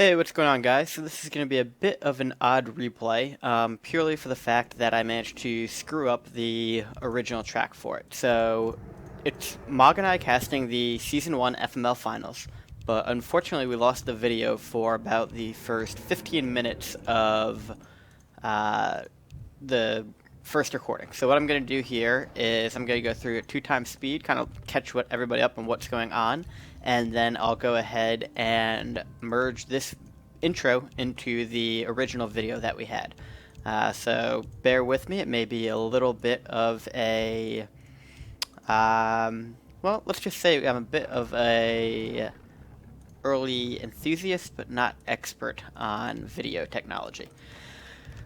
Hey, what's going on, guys? So this is going to be a bit of an odd replay, purely for the fact that I managed to screw up the original track for it. So it's Mog and I casting the Season 1 FML Finals, but unfortunately we lost the video for about the first 15 minutes of the first recording. So what I'm going to do here is I'm going to go through at 2 times speed, kind of catch everybody up on what's going on, and then I'll go ahead and merge this intro into the original video that we had. So bear with me, it may be a little bit of a, well, let's just say I'm a bit of a early enthusiast, but not expert on video technology.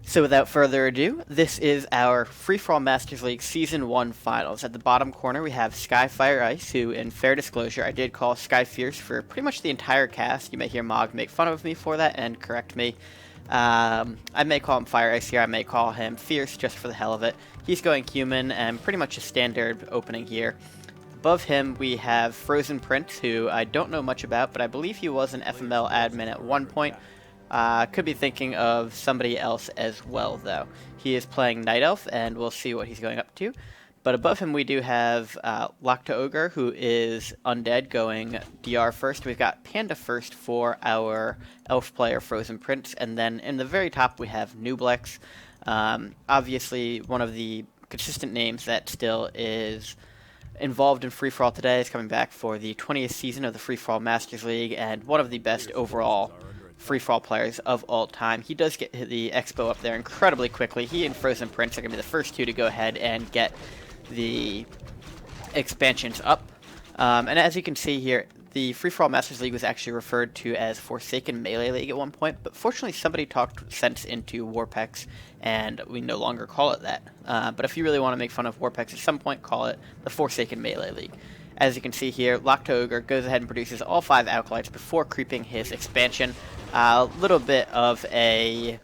So without further ado, this is our Free-For-All Masters League Season 1 Finals. At the bottom corner, we have SkyFireIce, who, in fair disclosure, I did call SkyFierce for pretty much the entire cast. You may hear Mog make fun of me for that and correct me. I may call him FireIce here, I may call him Fierce just for the hell of it. He's going human, and pretty much a standard opening here. Above him, we have FrozenPrince, who I don't know much about, but I believe he was an FML admin at one point. Could be thinking of somebody else as well, though. He is playing Night Elf, and we'll see what he's going up to. But above him, we do have Lok-Ta-Ogar, who is undead, going DR first. We've got Panda first for our elf player, FrozenPrince. And then in the very top, we have Nooblex. Obviously, one of the consistent names that still is involved in free-for-all today, is coming back for the 20th season of the Free-For-All Masters League, and one of the best overall free-for-all players of all time. He does get the expo up there incredibly quickly. He and FrozenPrince are going to be the first two to go ahead and get the expansions up. And as you can see here, the Free-For-All Masters League was actually referred to as Forsaken Melee League at one point, but fortunately somebody talked sense into Warpex, and we no longer call it that. But if you really want to make fun of Warpex at some point, call it the Forsaken Melee League. As you can see here, Lok-Ta-Ogar goes ahead and produces all 5 acolytes before creeping his expansion. A little bit of a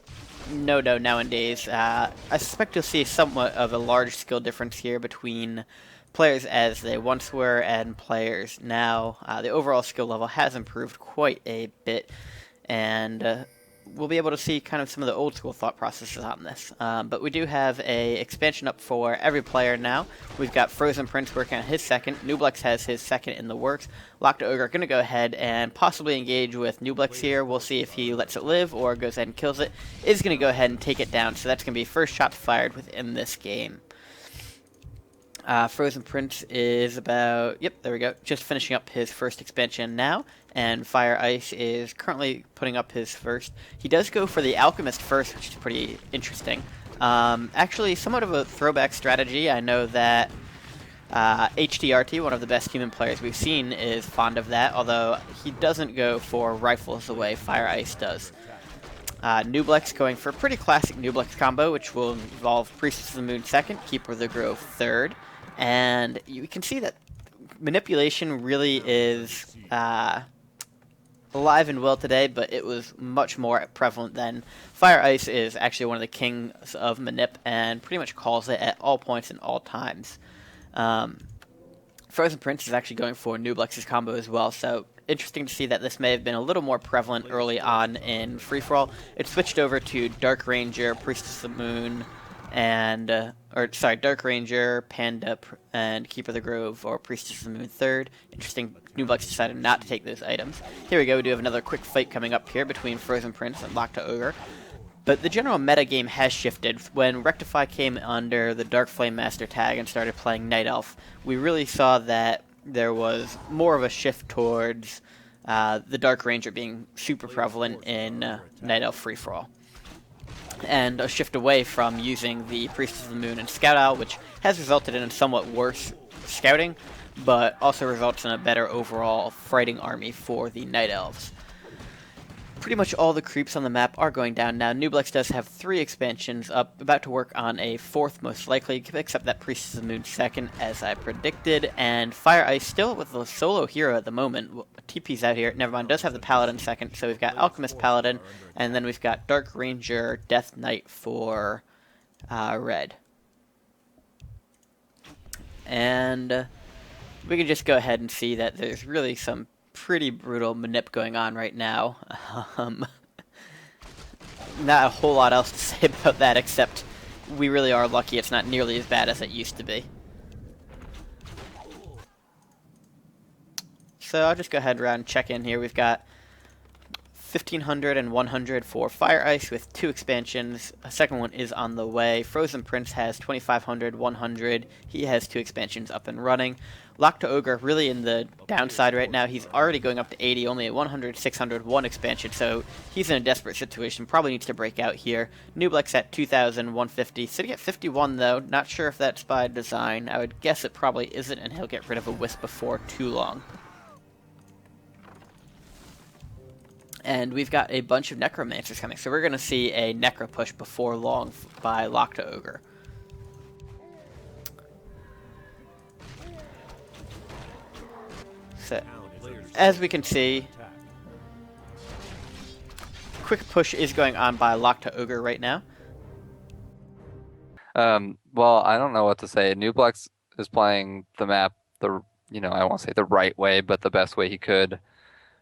no-no nowadays. I suspect you'll see somewhat of a large skill difference here between players as they once were and players now. The overall skill level has improved quite a bit, and we'll be able to see kind of some of the old school thought processes on this. But we do have a expansion up for every player now. We've got FrozenPrince working on his second. Nooblex has his second in the works. Lok-Ta-Ogar going to go ahead and possibly engage with Nooblex here. We'll see if he lets it live or goes ahead and kills it. Is going to go ahead and take it down, so that's going to be first shot fired within this game. FrozenPrince is about, yep, there we go, just finishing up his first expansion now, and FireIce is currently putting up his first. He does go for the Alchemist first, which is pretty interesting. Actually, somewhat of a throwback strategy. I know that HDRT, one of the best human players we've seen, is fond of that, although he doesn't go for rifles the way FireIce does. Nooblex going for a pretty classic Nooblex combo, which will involve Priestess of the Moon second, Keeper of the Grove third, and you can see that manipulation really is alive and well today, but it was much more prevalent then. FireIce is actually one of the kings of manip and pretty much calls it at all points and all times. FrozenPrince is actually going for Nooblex's combo as well, so interesting to see that this may have been a little more prevalent early on in free-for-all. It switched over to Dark Ranger, Priestess of the Moon, and Dark Ranger, Panda, and Keeper of the Grove, or Priestess of the Moon third. Interesting, Nooblex decided not to take those items. Here we go, we do have another quick fight coming up here between FrozenPrince and Lok-Ta-Ogar. But the general metagame has shifted. When Rectify came under the Dark Flame Master tag and started playing Night Elf, we really saw that there was more of a shift towards the Dark Ranger being super prevalent in Night Elf free-for-all, and a shift away from using the Priestess of the Moon and Scout Owl, which has resulted in a somewhat worse scouting, but also results in a better overall fighting army for the Night Elves. Pretty much all the creeps on the map are going down now. Nooblex does have 3 expansions up, about to work on a 4th most likely, except that Priestess of the Moon second, as I predicted, and FireIce still with the solo hero at the moment. TP's out here, never mind, does have the Paladin second, so we've got Alchemist Paladin, and then we've got Dark Ranger, Death Knight for red. And we can just go ahead and see that there's really some pretty brutal manip going on right now. Um, Not a whole lot else to say about that, except we really are lucky it's not nearly as bad as it used to be. So I'll just go ahead around and check in here. We've got 1500 and 100 for FireIce with 2 expansions. A second one is on the way. FrozenPrince has 2500, 100. He has 2 expansions up and running. Lok-Ta-Ogar really in the downside right now. He's already going up to 80, only at 100, 600, 1 expansion, so he's in a desperate situation. Probably needs to break out here. Nooblex at 2000, 150. Sitting at 51 though. Not sure if that's by design. I would guess it probably isn't, and he'll get rid of a Wisp before too long. And we've got a bunch of Necromancers coming, so we're going to see a Necro push before long by Lok-Ta-Ogar. So, as we can see, quick push is going on by Lok-Ta-Ogar right now. Well, I don't know what to say. Nooblex is playing the map I won't say the right way, but the best way he could,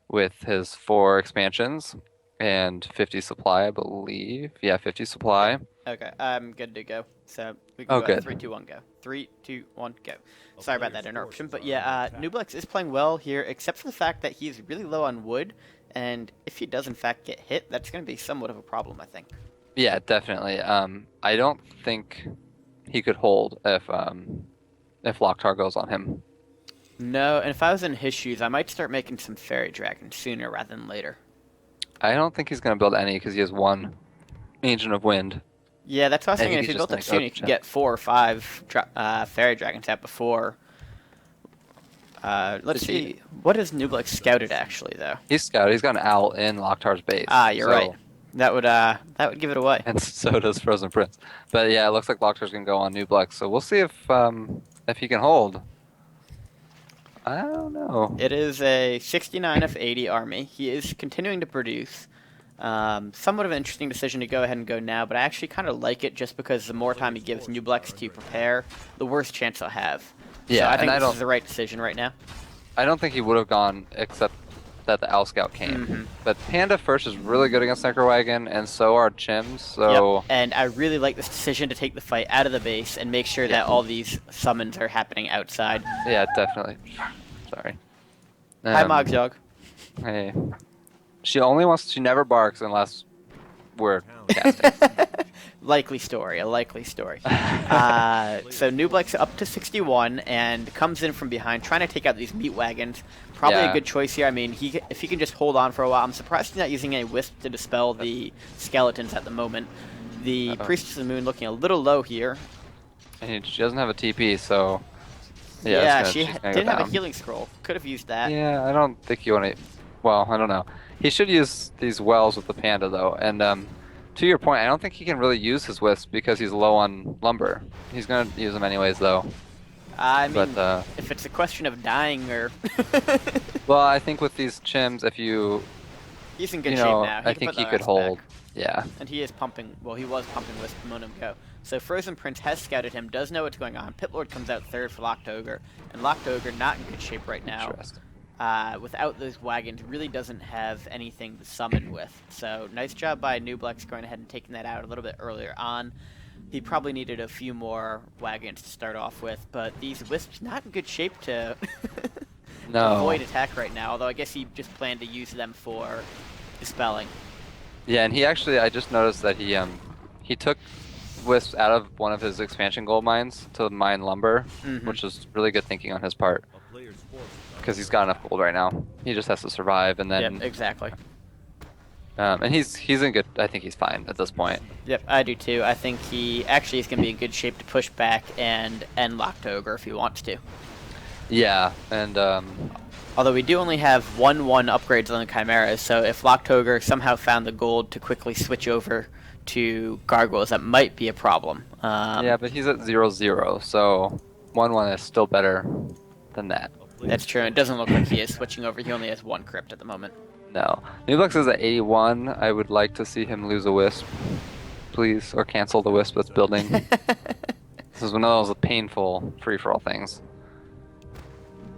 with his 4 expansions and 50 supply, I believe. Yeah, 50 supply. Okay, I'm good to go. So we can go good. at 3, 2, 1, go. 3, 2, 1, go. Sorry about that interruption, but yeah, Nooblex is playing well here, except for the fact that he's really low on wood, and if he does in fact get hit, that's going to be somewhat of a problem, I think. Yeah, definitely. I don't think he could hold if Lok-Ta goes on him. No, and if I was in his shoes, I might start making some fairy dragons sooner rather than later. I don't think he's going to build any because he has 1 Agent of Wind. Yeah, that's what I was thinking. If he built it soon, he could get 4 or 5 fairy dragons out before. Let's see. What is Nooblex scouted actually, though? He's scouted. He's got an owl in Lok-Tar's base. Ah, you're right. That would give it away. And so does FrozenPrince. But yeah, it looks like Lok-Tar's going to go on Nooblex. So we'll see if he can hold. I don't know. It is a 69 of 80 army. He is continuing to produce. Somewhat of an interesting decision to go ahead and go now, but I actually kind of like it just because the more time he gives Nooblex to prepare, the worse chance he'll have. Yeah, so I think this is the right decision right now. I don't think he would have gone except that the Owl Scout came. Mm-hmm. But Panda First is really good against Necrowagon, and so are Chims. So yep. And I really like this decision to take the fight out of the base and make sure that all these summons are happening outside. Yeah, definitely. Sorry. Hi, Mogjog. Hey. She never barks unless we're casting. Likely story, a likely story. So Nooblex up to 61 and comes in from behind, trying to take out these meat wagons. Probably a good choice here. I mean, if he can just hold on for a while. I'm surprised he's not using any wisp to dispel the skeletons at the moment. The Priestess of the Moon looking a little low here. And she doesn't have a TP, so... Yeah, she did have a healing scroll. Could have used that. Yeah, I don't think you want to... Well, I don't know. He should use these wells with the Panda, though. And to your point, I don't think he can really use his wisp because he's low on lumber. He's going to use them anyways, though. I mean, if it's a question of dying or... Well, I think with these Chims, if you... He's in good shape now. I think he could hold. Back. Yeah. And he is pumping... Well, he was pumping Wisp a moment ago. So FrozenPrince has scouted him, does know what's going on. Pitlord comes out third for Lok-Ta-Ogar. And Lok-Ta-Ogar not in good shape right now. Without those wagons, really doesn't have anything to summon with. So nice job by Nooblex going ahead and taking that out a little bit earlier on. He probably needed a few more wagons to start off with, but these Wisps not in good shape to, to avoid attack right now, although I guess he just planned to use them for dispelling. Yeah, and he actually, I just noticed that he took Wisps out of one of his expansion gold mines to mine lumber, which is really good thinking on his part. Because he's got enough gold right now. He just has to survive, and then... Yep, exactly. And he's in good... I think he's fine at this point. Yep, I do too. I think he actually is going to be in good shape to push back and end Lok-Ta-Ogar if he wants to. Yeah, and... Although we do only have 1/1 upgrades on the Chimeras, so if Lok-Ta-Ogar somehow found the gold to quickly switch over to Gargoyles, that might be a problem. Yeah, but he's at 0/0, so 1/1 is still better than that. That's true. It doesn't look like he is switching over. He only has 1 crypt at the moment. No. Nooblex is at 81. I would like to see him lose a Wisp, please, or cancel the Wisp that's building. This is one of those painful free-for-all things.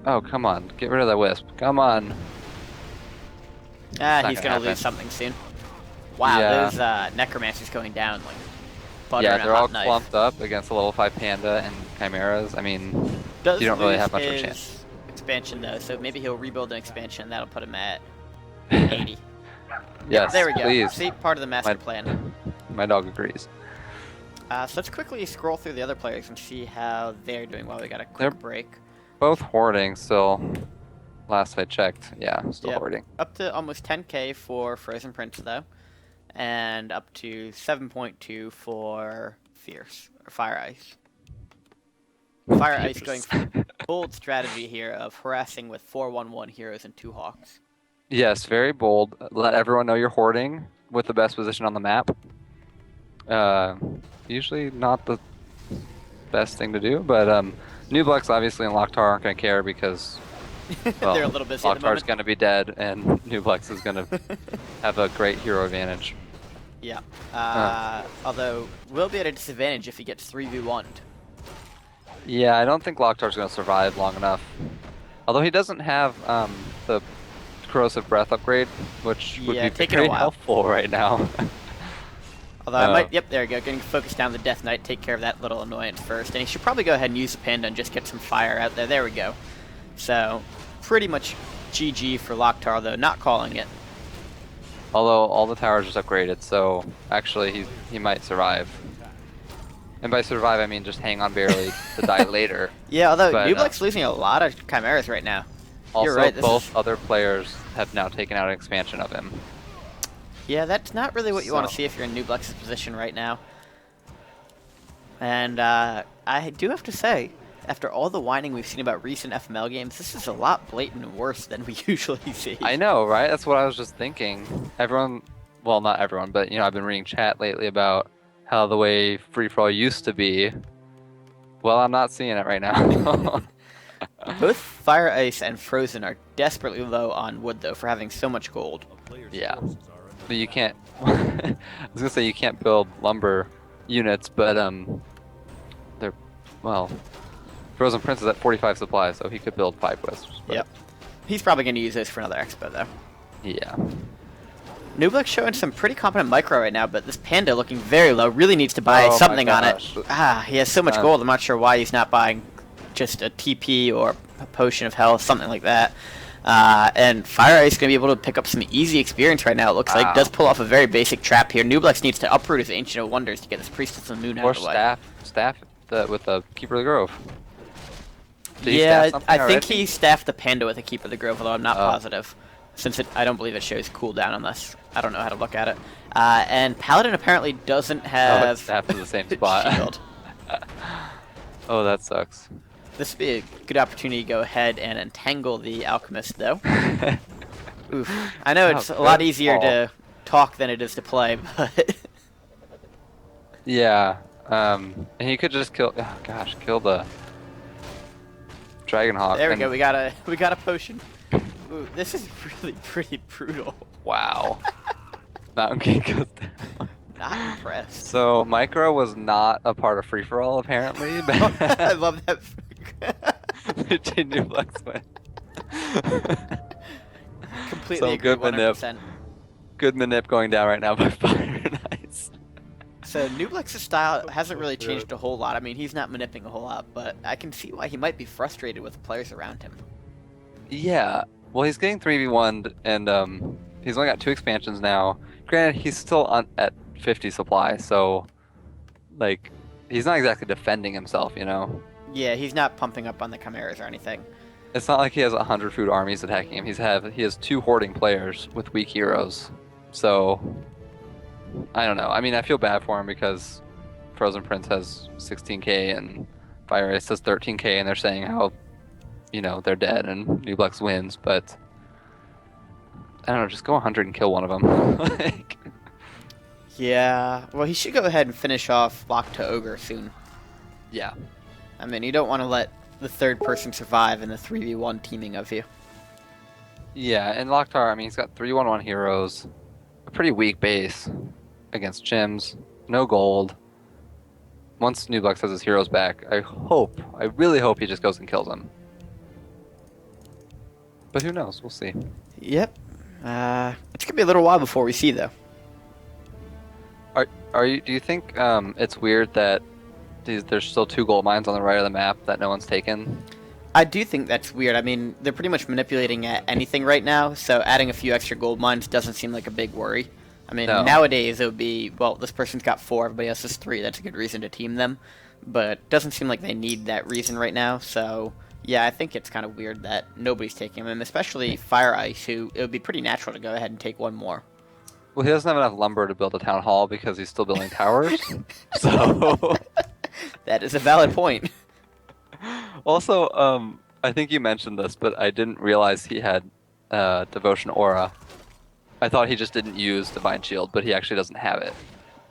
Oh, come on. Get rid of that Wisp. Come on. Ah, not he's gonna gonna lose happen. something soon. Wow, Yeah. those necromancers going down like butter Yeah, in a they're all hot knife. clumped up against a level 5 panda and chimeras. I mean, Does you don't really lose have much of a his chance. expansion though, so maybe he'll rebuild an expansion. That'll put him at 80. Yep, Yes, there we go. please. See, part of the master My, plan. my dog agrees. So let's quickly scroll through the other players and see how they're doing while we got a quick They're break. both hoarding still. Last I checked, yeah, still Yep. hoarding. Up to almost 10k for FrozenPrince though, and up to 7.2 for FireIce. FireIce going for the bold strategy here of harassing with 4-1-1 heroes and 2 hawks. Yes, very bold. Let everyone know you're hoarding with the best position on the map. Usually not the best thing to do, but Nooblex obviously and Lok-Ta aren't going to care because well, They're a little busy at the Lok-Tar's moment. going to be dead and Nooblex is going to have a great hero advantage. Yeah. Although, will be at a disadvantage if he gets 3v1'd. Yeah, I don't think Lok-Tar's going to survive long enough. Although he doesn't have the corrosive breath upgrade, which would Yeah, be taking a very while. helpful right now. Although I might, yep, there we go, getting focused down the Death Knight, take care of that little annoyance first. And he should probably go ahead and use the Panda and just get some fire out there. There we go. So, pretty much GG for Lok-Ta, though, not calling it. Although all the towers just upgraded, so actually he might survive. And by survive, I mean just hang on barely to die later. Yeah, although But, Nooblex losing a lot of chimeras right now. Also, You're right, this both other players have now taken out an expansion of him. Yeah, that's not really what you want to So- see if you're in Nooblex's position right now. And I do have to say, after all the whining we've seen about recent FML games, this is a lot blatant and worse than we usually see. I know, right? That's what I was just thinking. Everyone, well, not everyone, but I've been reading chat lately about how the way free-for-all used to be. Well, I'm not seeing it right now. Both Fire Ice and Frozen are desperately low on wood, though, for having so much gold. Yeah. But you can't, I was gonna say you can't build lumber units, but they're, well, FrozenPrince is at 45 supply, so he could build 5 wisps. But Yep. He's probably going to use this for another expo, though. yeah. Nooblex showing some pretty competent micro right now, but this Panda looking very low, really needs to buy Oh my something on it. gosh. He has so much gold, I'm not sure why he's not buying just a TP or a potion of health, something like that. And FireIce is going to be able to pick up some easy experience right now, it looks like. Does pull off a very basic trap here. Nooblex needs to uproot his Ancient of Wonders to get this Priestess of the Moon out Or of the way. staff with the Keeper of the Grove. Did he Yeah, staff something I think already? he staffed the Panda with a Keeper of the Grove, although I'm not positive. Since I don't believe it shows cooldown unless I don't know how to look at it. And Paladin apparently doesn't have it's staffed to the same spot. shield. Oh, that sucks. This would be a good opportunity to go ahead and entangle the Alchemist, though. Oof. I know it's a lot easier to talk than it is to play, but... Yeah. And he could just kill, oh gosh, kill the Dragonhawk. There we go, we got a potion. Ooh, this is really pretty brutal. Wow. Mountain King goes down. Not impressed. So Micro was not a part of free for all apparently. I love that. Nooblex win. Completely So agree, good manip. 100%. Good manip going down right now by Fire and Ice. So Nooblex's style hasn't really changed a whole lot. I mean, he's not manipulating a whole lot, but I can see why he might be frustrated with the players around him. Yeah. Well, he's getting 3v1'd and he's only got 2 expansions now. Granted, he's still at 50 supply, so like he's not exactly defending himself, Yeah, he's not pumping up on the chimeras or anything. It's not like he has 100 food armies attacking him. He has 2 hoarding players with weak heroes. So I don't know. I mean, I feel bad for him because FrozenPrince has 16k and FireIce has 13k, and they're saying how they're dead and Nooblex wins, but I don't know. Just go 100 and kill one of them. Like, Yeah, well, he should go ahead and finish off Lok-Ta-Ogar soon. yeah. I mean, you don't want to let the third person survive in the 3v1 teaming of you. Yeah, and Lok-Ta, I mean, he's got 3-1-1 heroes, a pretty weak base against Chims, no gold. Once Nooblex has his heroes back, I really hope he just goes and kills him. But who knows? We'll see. Yep. It's gonna be a little while before we see though. Are you? Do you think it's weird that there's still 2 gold mines on the right of the map that no one's taken? I do think that's weird. I mean, they're pretty much manipulating anything right now, so adding a few extra gold mines doesn't seem like a big worry. I mean, No. nowadays it would be, well, this person's got 4, everybody else has 3. That's a good reason to team them, but it doesn't seem like they need that reason right now. So yeah, I think it's kind of weird that nobody's taking him, especially FireIce, who it would be pretty natural to go ahead and take one more. Well, he doesn't have enough lumber to build a town hall because he's still building towers. So That is a valid point. also, I think you mentioned this, but I didn't realize he had devotion aura. I thought he just didn't use divine shield, but he actually doesn't have it.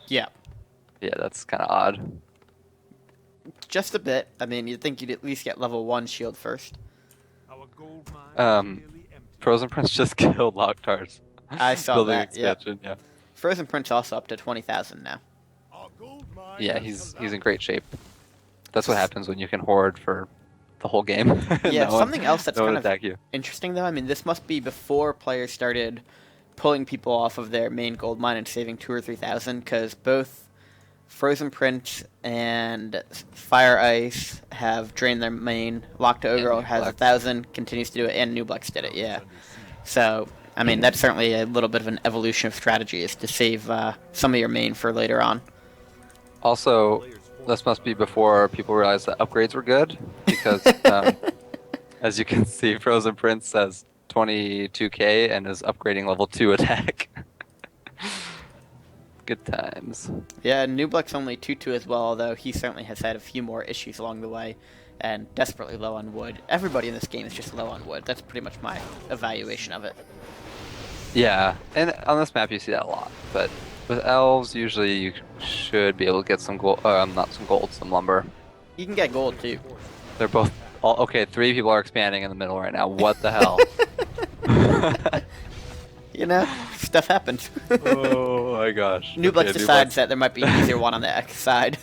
Yeah, Yeah, that's kind of odd. just a bit. I mean, you'd think you'd at least get level 1 shield first. FrozenPrince just killed Lok-Tar's I saw building that, yeah. expansion. Yeah. FrozenPrince also up to 20,000 now. Yeah, he's in great shape. That's what happens when you can hoard for the whole game. Yeah, No one- something else that's no one kind of attack you. interesting though. I mean, this must be before players started pulling people off of their main gold mine and saving 2 or 3,000, because both FrozenPrince and FireIce have drained their main. Lok-Ta-Ogar And has Nooblex. 1,000, continues to do it, and Nooblex did it. Yeah. So I mean, that's certainly a little bit of an evolution of strategy, is to save some of your main for later on. Also, this must be before people realized that upgrades were good, because as you can see, FrozenPrince has 22k and is upgrading level 2 attack. Good times. Yeah, Nooblex only 2-2 as well, although he certainly has had a few more issues along the way, and desperately low on wood. Everybody in this game is just low on wood. That's pretty much my evaluation of it. Yeah, and on this map you see that a lot, but with elves usually you should be able to get some gold, not some gold, some lumber. You can get gold too. They're both okay. 3 people are expanding in the middle right now. What the hell? You know, stuff happens. Oh my gosh. Nooblex Okay, decides that there might be an easier one on the X side.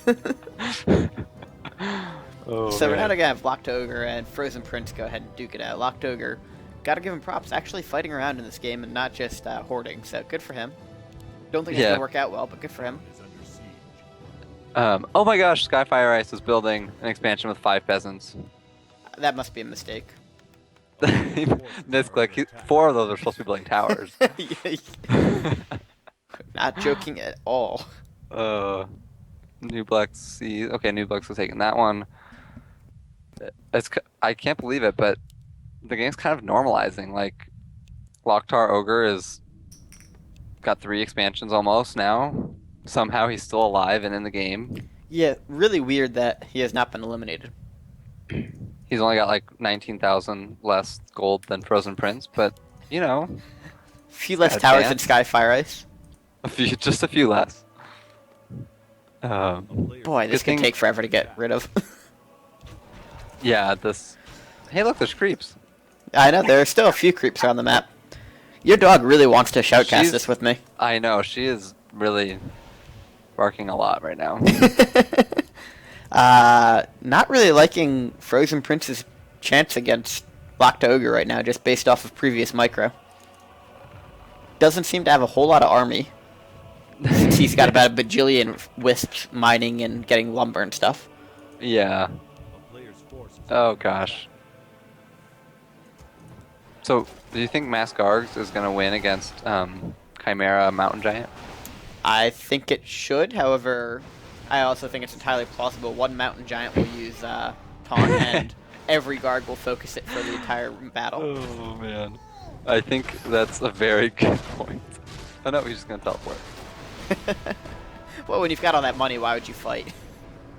Oh, So we're man. now going to have Lok-Ta-Ogar and FrozenPrince go ahead and duke it out. Lok-Ta-Ogar, gotta give him props, actually fighting around in this game and not just hoarding, so good for him. Don't think it's Yeah. going to work out well, but good for him. Oh my gosh, SkyFireIce is building an expansion with 5 peasants. That must be a mistake. Misclick. 4 of those are supposed to be building towers. Not joking at all. Nooblex sees. Okay, Nooblex is taking that one. I can't believe it, but the game's kind of normalizing. Like, Lok-Ta-Ogar is got 3 expansions almost now. Somehow he's still alive and in the game. Yeah, really weird that he has not been eliminated. He's only got like 19,000 less gold than FrozenPrince, but you know, A few less Got a towers chance. than SkyFireIce. just a few less. Boy, this Good could thing- take forever to get rid of. Yeah, this. Hey, look, there's creeps. I know, there are still a few creeps around the map. Your dog really wants to shoutcast She's- this with me. I know, she is really barking a lot right now. Not really liking FrozenPrince's chance against Lok-Ta-Ogar right now, just based off of previous micro. Doesn't seem to have a whole lot of army, since he's got about a bajillion wisps mining and getting lumber and stuff. Yeah. Oh gosh. So, do you think Maskargs is gonna win against Chimera Mountain Giant? I think it should, however, I also think it's entirely plausible one mountain giant will use taunt and every guard will focus it for the entire battle. Oh man. I think that's a very good point. Oh no, he's just gonna teleport. Well, when you've got all that money, why would you fight?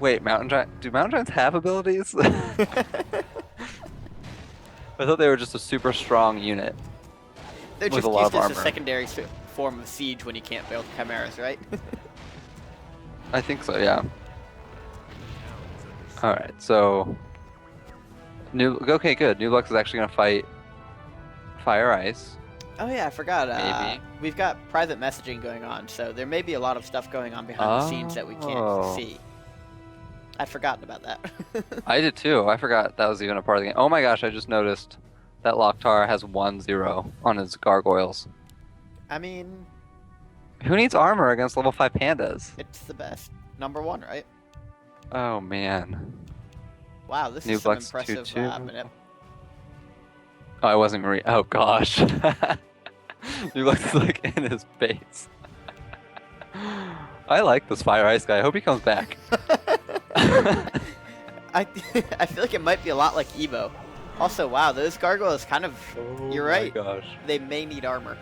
Wait, Mountain Giant? Do Mountain Giants have abilities? I thought they were just a super strong unit. They're With just a lot used of as a armor. secondary form of siege when you can't build chimeras, right? I think so, yeah. Alright, so... Okay, good. Nooblex is actually gonna fight FireIce. Oh yeah, I forgot. Maybe. We've got private messaging going on, so there may be a lot of stuff going on behind the scenes that we can't Oh. see. I'd forgotten about that. I did too. I forgot that was even a part of the game. Oh my gosh, I just noticed that Lok-Ta has 1-0 on his gargoyles. I mean, Who needs armor against level 5 pandas? it's the best. Number one, right? Oh man. Wow, this is some Nooblex impressive 2-2. manip. Oh, I wasn't re- Oh gosh. Nooblex is like in his face. I like this Fire Ice guy. I hope he comes back. I I feel like it might be a lot like Evo. Also, wow, those gargoyles kind of. You're right. Oh my gosh. They may need armor.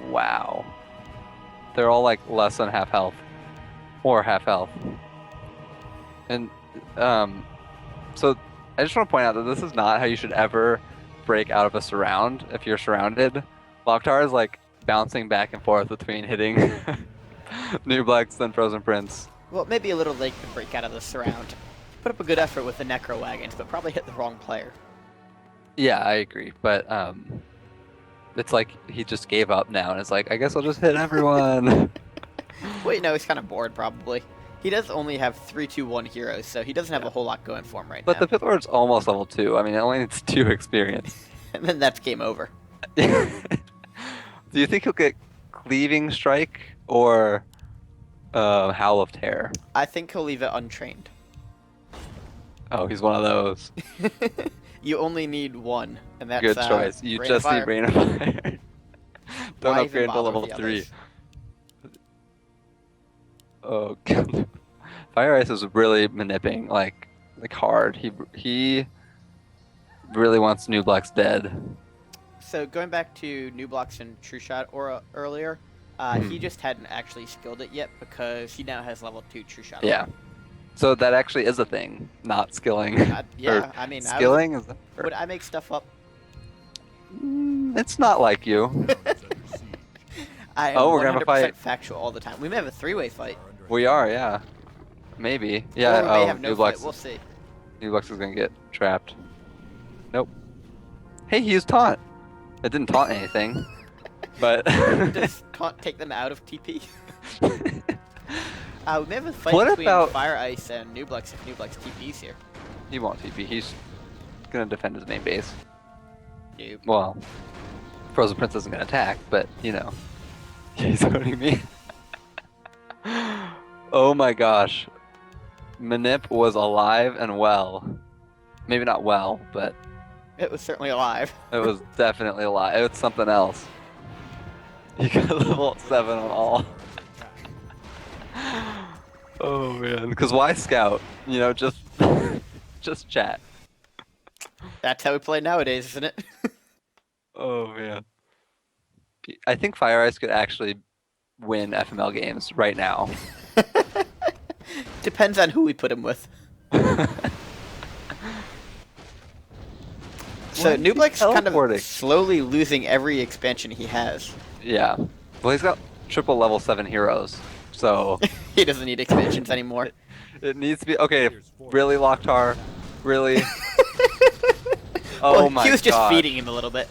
Wow. They're all like less than half health. Or half health. And so I just want to point out that this is not how you should ever break out of a surround if you're surrounded. Lok-Ta is like bouncing back and forth between hitting Nooblex and FrozenPrince. Well, maybe a little late to break out of the surround. Put up a good effort with the Necro Wagons, but probably hit the wrong player. Yeah, I agree, but it's like he just gave up now and it's like, I guess I'll just hit everyone. Wait, no, he's kind of bored, probably. He does only have 3-2-1 heroes, so he doesn't have a whole lot going for him right But now. the Pit Lord's almost level 2. I mean, it only needs 2 experience. And then that's game over. Do you think he'll get Cleaving Strike or Howl of Terror? I think he'll leave it untrained. Oh, he's one of those. You only need one, and that's Good choice. You Rain of just need Fire. Rain of Fire. Don't Why even upgrade until bother level with the 3. others? Oh god. Fire Ice is really manipping like hard. He really wants Nooblex dead. So going back to Nooblex and True Shot earlier, he just hadn't actually skilled it yet because he now has level 2 True Shot. Yeah. So that actually is a thing, not skilling. Yeah, I mean, skilling is. Would I make stuff up? It's not like you. I am Oh, we're 100% gonna fight. factual all the time. We may have a 3-way fight. We are, yeah. Maybe. Yeah. Or we may have no Nooblex. fight. We'll see. Nooblex is gonna get trapped. Nope. Hey, he used taunt. It didn't taunt anything, but. Does Taunt take them out of TP? We may have a fight What between about- FireIce and Nooblex if Nooblex TP's here. He won't TP. He's gonna defend his main base. Noob. Well, FrozenPrince isn't gonna attack, but you know, he's owning me. Oh my gosh, Manip was alive and well. Maybe not well, but It was certainly alive. it was definitely alive. It was something else. He got level 7 on all. Oh man, because why scout? You know, just just chat. That's how we play nowadays, isn't it? Oh man. I think Fire Ice could actually win FML games right now. Depends on who we put him with. So Why is he Nooblex kind teleporting? of slowly losing every expansion he has. Yeah. Well, he's got triple level 7 heroes, so He doesn't need expansions anymore. it needs to be okay. Really, Lok-Ta? Really? Oh Well, my he was just gosh. feeding him a little bit.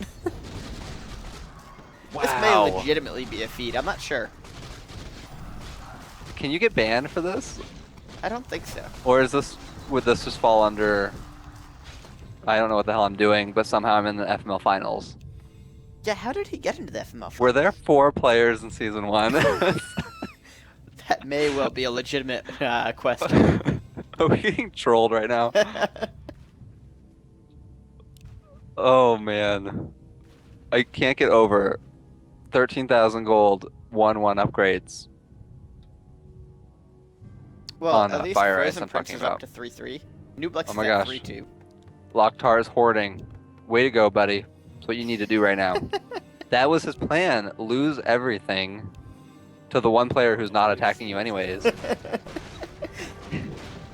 This may Wow. legitimately be a feed. I'm not sure. Can you get banned for this, I don't think so. or would this just fall under? I don't know what the hell I'm doing, but somehow I'm in the FML finals. Yeah, how did he get into the FML? Were there 4 players in season 1? That may well be a legitimate question. Are we getting trolled right now? Oh man, I can't get over 13,000 gold, 1-1 upgrades. Well, On, at least Fire Ice, FrozenPrince I'm talking is up about. to 3-3. Nooblex Oh is my at gosh. 3-2. Lok-Ta is hoarding. Way to go, buddy. That's what you need to do right now. That was his plan. Lose everything to the one player who's not attacking you anyways.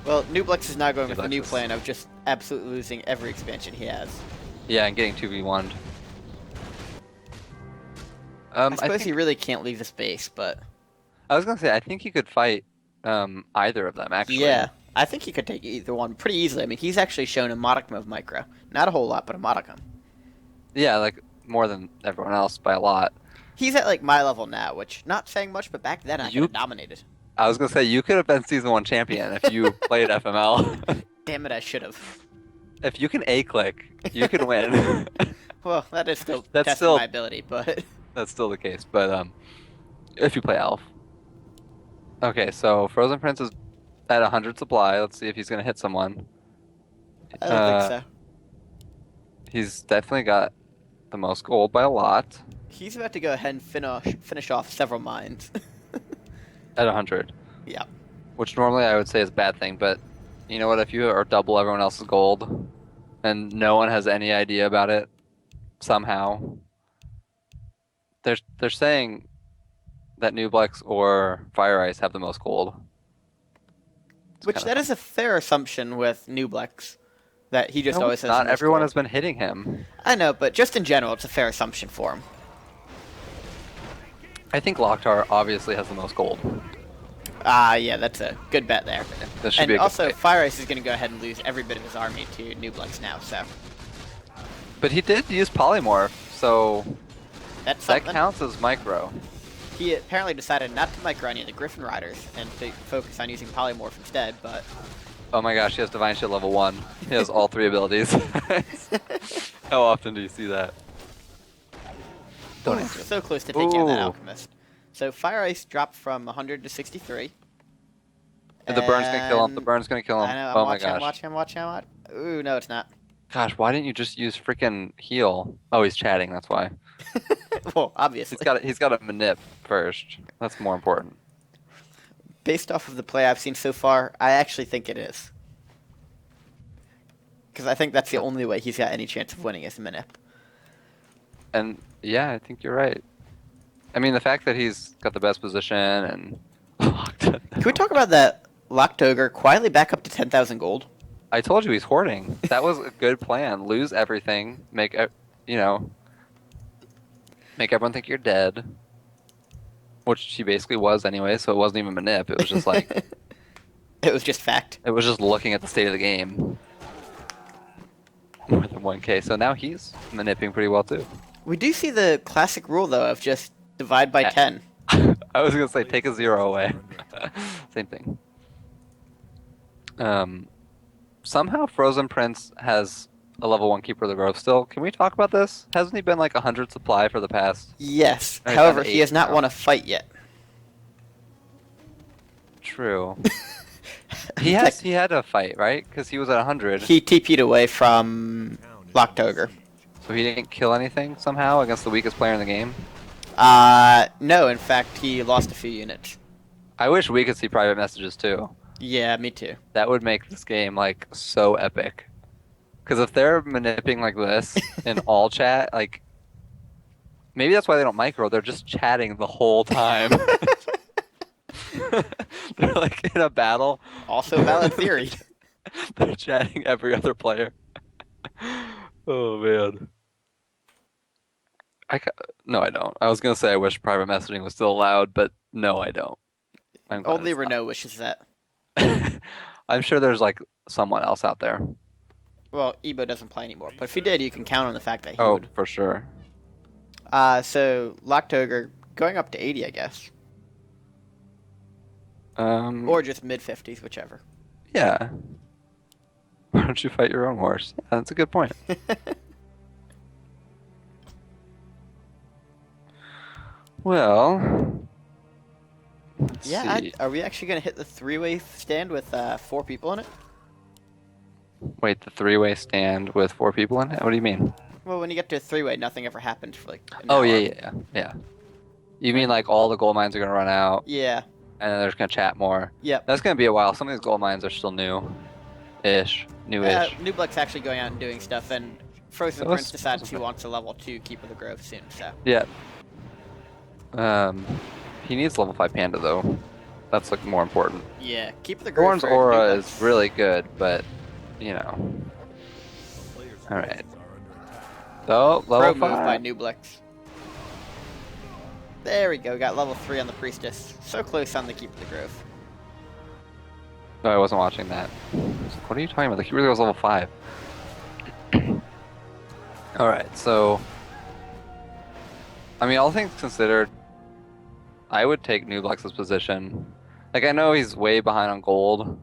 Well, Nooblex is now going with a Nooblex new is- plan of just absolutely losing every expansion he has. Yeah, and getting 2v1'd. I suppose think, he really can't leave the space, but I was gonna say, I think you could fight either of them, actually. yeah, I think he could take either one pretty easily. I mean, he's actually shown a modicum of micro. Not a whole lot, but a modicum. Yeah, like, more than everyone else by a lot. He's at, like, my level now, which, not saying much, but back then I could You- have dominated. I was gonna say, you could have been Season 1 champion if you played FML. Damn it, I should have. If you can A-click, you can win. Well, that is still That's testing still my ability, but that's still the case. But if you play Elf. Okay, so Frozen Prince is at 100 supply. Let's see if he's gonna hit someone. I don't think Uh, so. he's definitely got the most gold by a lot He's about to go ahead and finish off several mines. at 100, Yeah. which normally I would say is a bad thing. But you know what? If you are double everyone else's gold and no one has any idea about it somehow, they're saying that Nooblex or FireIce have the most gold. It's Which kind of that fun. is a fair assumption with Nooblex, that he just No, always it's has the not most everyone gold. has been hitting him. I know, but just in general, it's a fair assumption for him. I think Lok-Ta obviously has the most gold. Yeah, that's a good bet there. This should And be a good also, fight. FireIce is going to go ahead and lose every bit of his army to Nooblex now, so But he did use polymorph, so that's that something. counts as micro. He apparently decided not to micro any of the Griffin Riders and to focus on using Polymorph instead, but Oh my gosh, he has Divine Shield level 1. He has all 3 abilities. How often do you see that? Don't answer. so close to taking out that Ooh. Alchemist. So Fire Ice dropped from 100 to 63. The burn's gonna kill him. The And burn's gonna kill him. I know, Oh my gosh. I'm watching. Ooh, no, it's not. Gosh, why didn't you just use freaking heal? Oh, he's chatting. That's why. Well, obviously. He's got to manip first. That's more important. Based off of the play I've seen so far, I actually think it is. Because I think that's the only way he's got any chance of winning is Minip. And yeah, I think you're right. I mean, the fact that he's got the best position and Can we talk about that Lok-Ta-Ogar quietly back up to 10,000 gold? I told you he's hoarding. That was a good plan. Lose everything. Make everyone think you're dead. Which she basically was anyway, so it wasn't even manip. It was just like It was just fact. it was just looking at the state of the game. More than 1k. So now he's manipping pretty well too. We do see the classic rule, though, of just divide by 10. I was gonna say take a 0 away. Same thing. Somehow Frozen Prince has a level 1 Keeper of the Grove still. Can we talk about this? Hasn't he been like 100 supply for the past? Yes. I've However, done he has 8 not now. won a fight yet. True. He had a fight, right? Because he was at 100. He TP'd away from Lok-Ta-Ogar. So he didn't kill anything somehow against the weakest player in the game? No, in fact, he lost a few units. I wish we could see private messages too. Yeah, me too. That would make this game like so epic. Because if they're manipulating like this in all chat, like maybe that's why they don't micro. They're just chatting the whole time. They're like in a battle. Also a valid theory. They're chatting every other player. Oh man. No, I don't. I was gonna say I wish private messaging was still allowed, but no, I don't. I'm glad Only it's not. Renault wishes that. I'm sure there's like someone else out there. Well, Ebo doesn't play anymore, but if he did, you can count on the fact that he Oh, would. for sure. So Lok-Ta-Ogar going up to 80, I guess. Or just mid-50s, whichever. Yeah. Why don't you fight your own horse? Yeah, that's a good point. Well, let's Yeah, see. are we actually going to hit the three-way stand with 4 people in it? Wait, the 3-way stand with 4 people in it? What do you mean? Well, when you get to a 3-way, nothing ever happens for like an Oh, hour. yeah. You mean like all the gold mines are gonna run out, Yeah. and then they're just gonna chat more? Yep. That's gonna be a while. Some of these gold mines are still new-ish. Newish. Nooblex actually going out and doing stuff, and Frozen So Prince let's- decides he wants a level 2 Keeper of the Grove soon, so. Yeah. He needs level 5 Panda though. That's like more important. Yeah, Keeper of the Grove Thorn's for aura Nooblex. is really good, but you know. All right. So Pro level move by 5. Nooblex. There we go, got level 3 on the Priestess. So close on the Keeper of the Grove. No, I wasn't watching that. What are you talking about? The Keeper of the Grove is level 5. All right, so I mean, all things considered, I would take Nooblex's position. Like, I know he's way behind on gold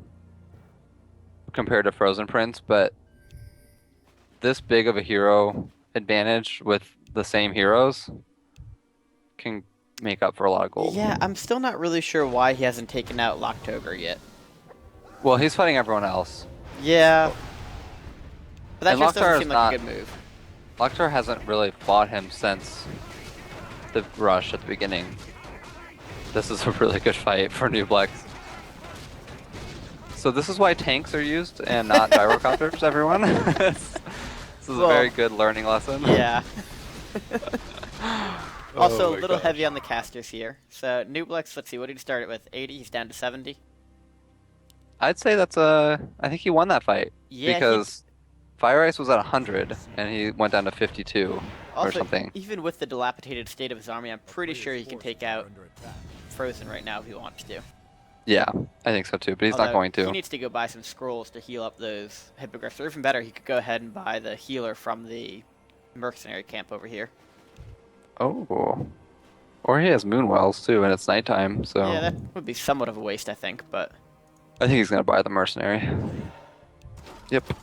compared to Frozen Prince, but this big of a hero advantage with the same heroes can make up for a lot of gold. Yeah, I'm still not really sure why he hasn't taken out Lok-Ta-Ogar yet. Well, he's fighting everyone else. Yeah. But that And just doesn't Lok-Ta seem like not- a good move. Lok-Ta hasn't really fought him since the rush at the beginning. This is a really good fight for Nooblex. So this is why tanks are used and not gyrocopters, everyone. This is a very good learning lesson. Yeah. Also, Oh a my little gosh. heavy on the casters here. So, Nooblex, let's see, what did he start it with? 80? He's down to 70? I'd say that's I think he won that fight Yeah, because FireIce was at 100 and he went down to 52 or also, something. even with the dilapidated state of his army, I'm pretty sure he can take out Frozen right now if he wants to. Yeah, I think so too, but he's not Although, going He to. needs to go buy some scrolls to heal up those hippogriffs. Or even better, he could go ahead and buy the healer from the mercenary camp over here. Oh. Or he has moonwells too, and it's nighttime, so Yeah, that would be somewhat of a waste, I think, but I think he's gonna buy the mercenary. Yep.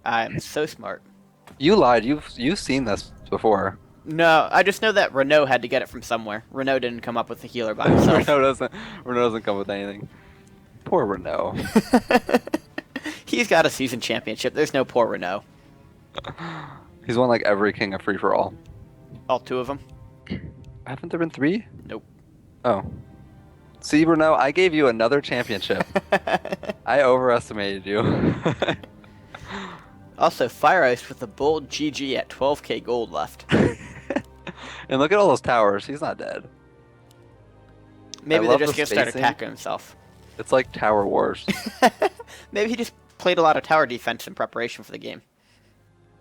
I'm so smart. You lied. You've seen this before. No, I just know that Renault had to get it from somewhere. Renault didn't come up with the healer by himself. Renault doesn't come with anything. Poor Renault. He's got a season championship. There's no poor Renault. He's won like every King of Free for All. All two of them? Haven't there been 3? Nope. Oh. See, Renault, I gave you another championship. I overestimated you. Also, FireIce with a bold GG at 12k gold left. And look at all those towers. He's not dead. Maybe I they're love just the going to start spacing. attacking himself. It's like Tower Wars. Maybe he just played a lot of tower defense in preparation for the game.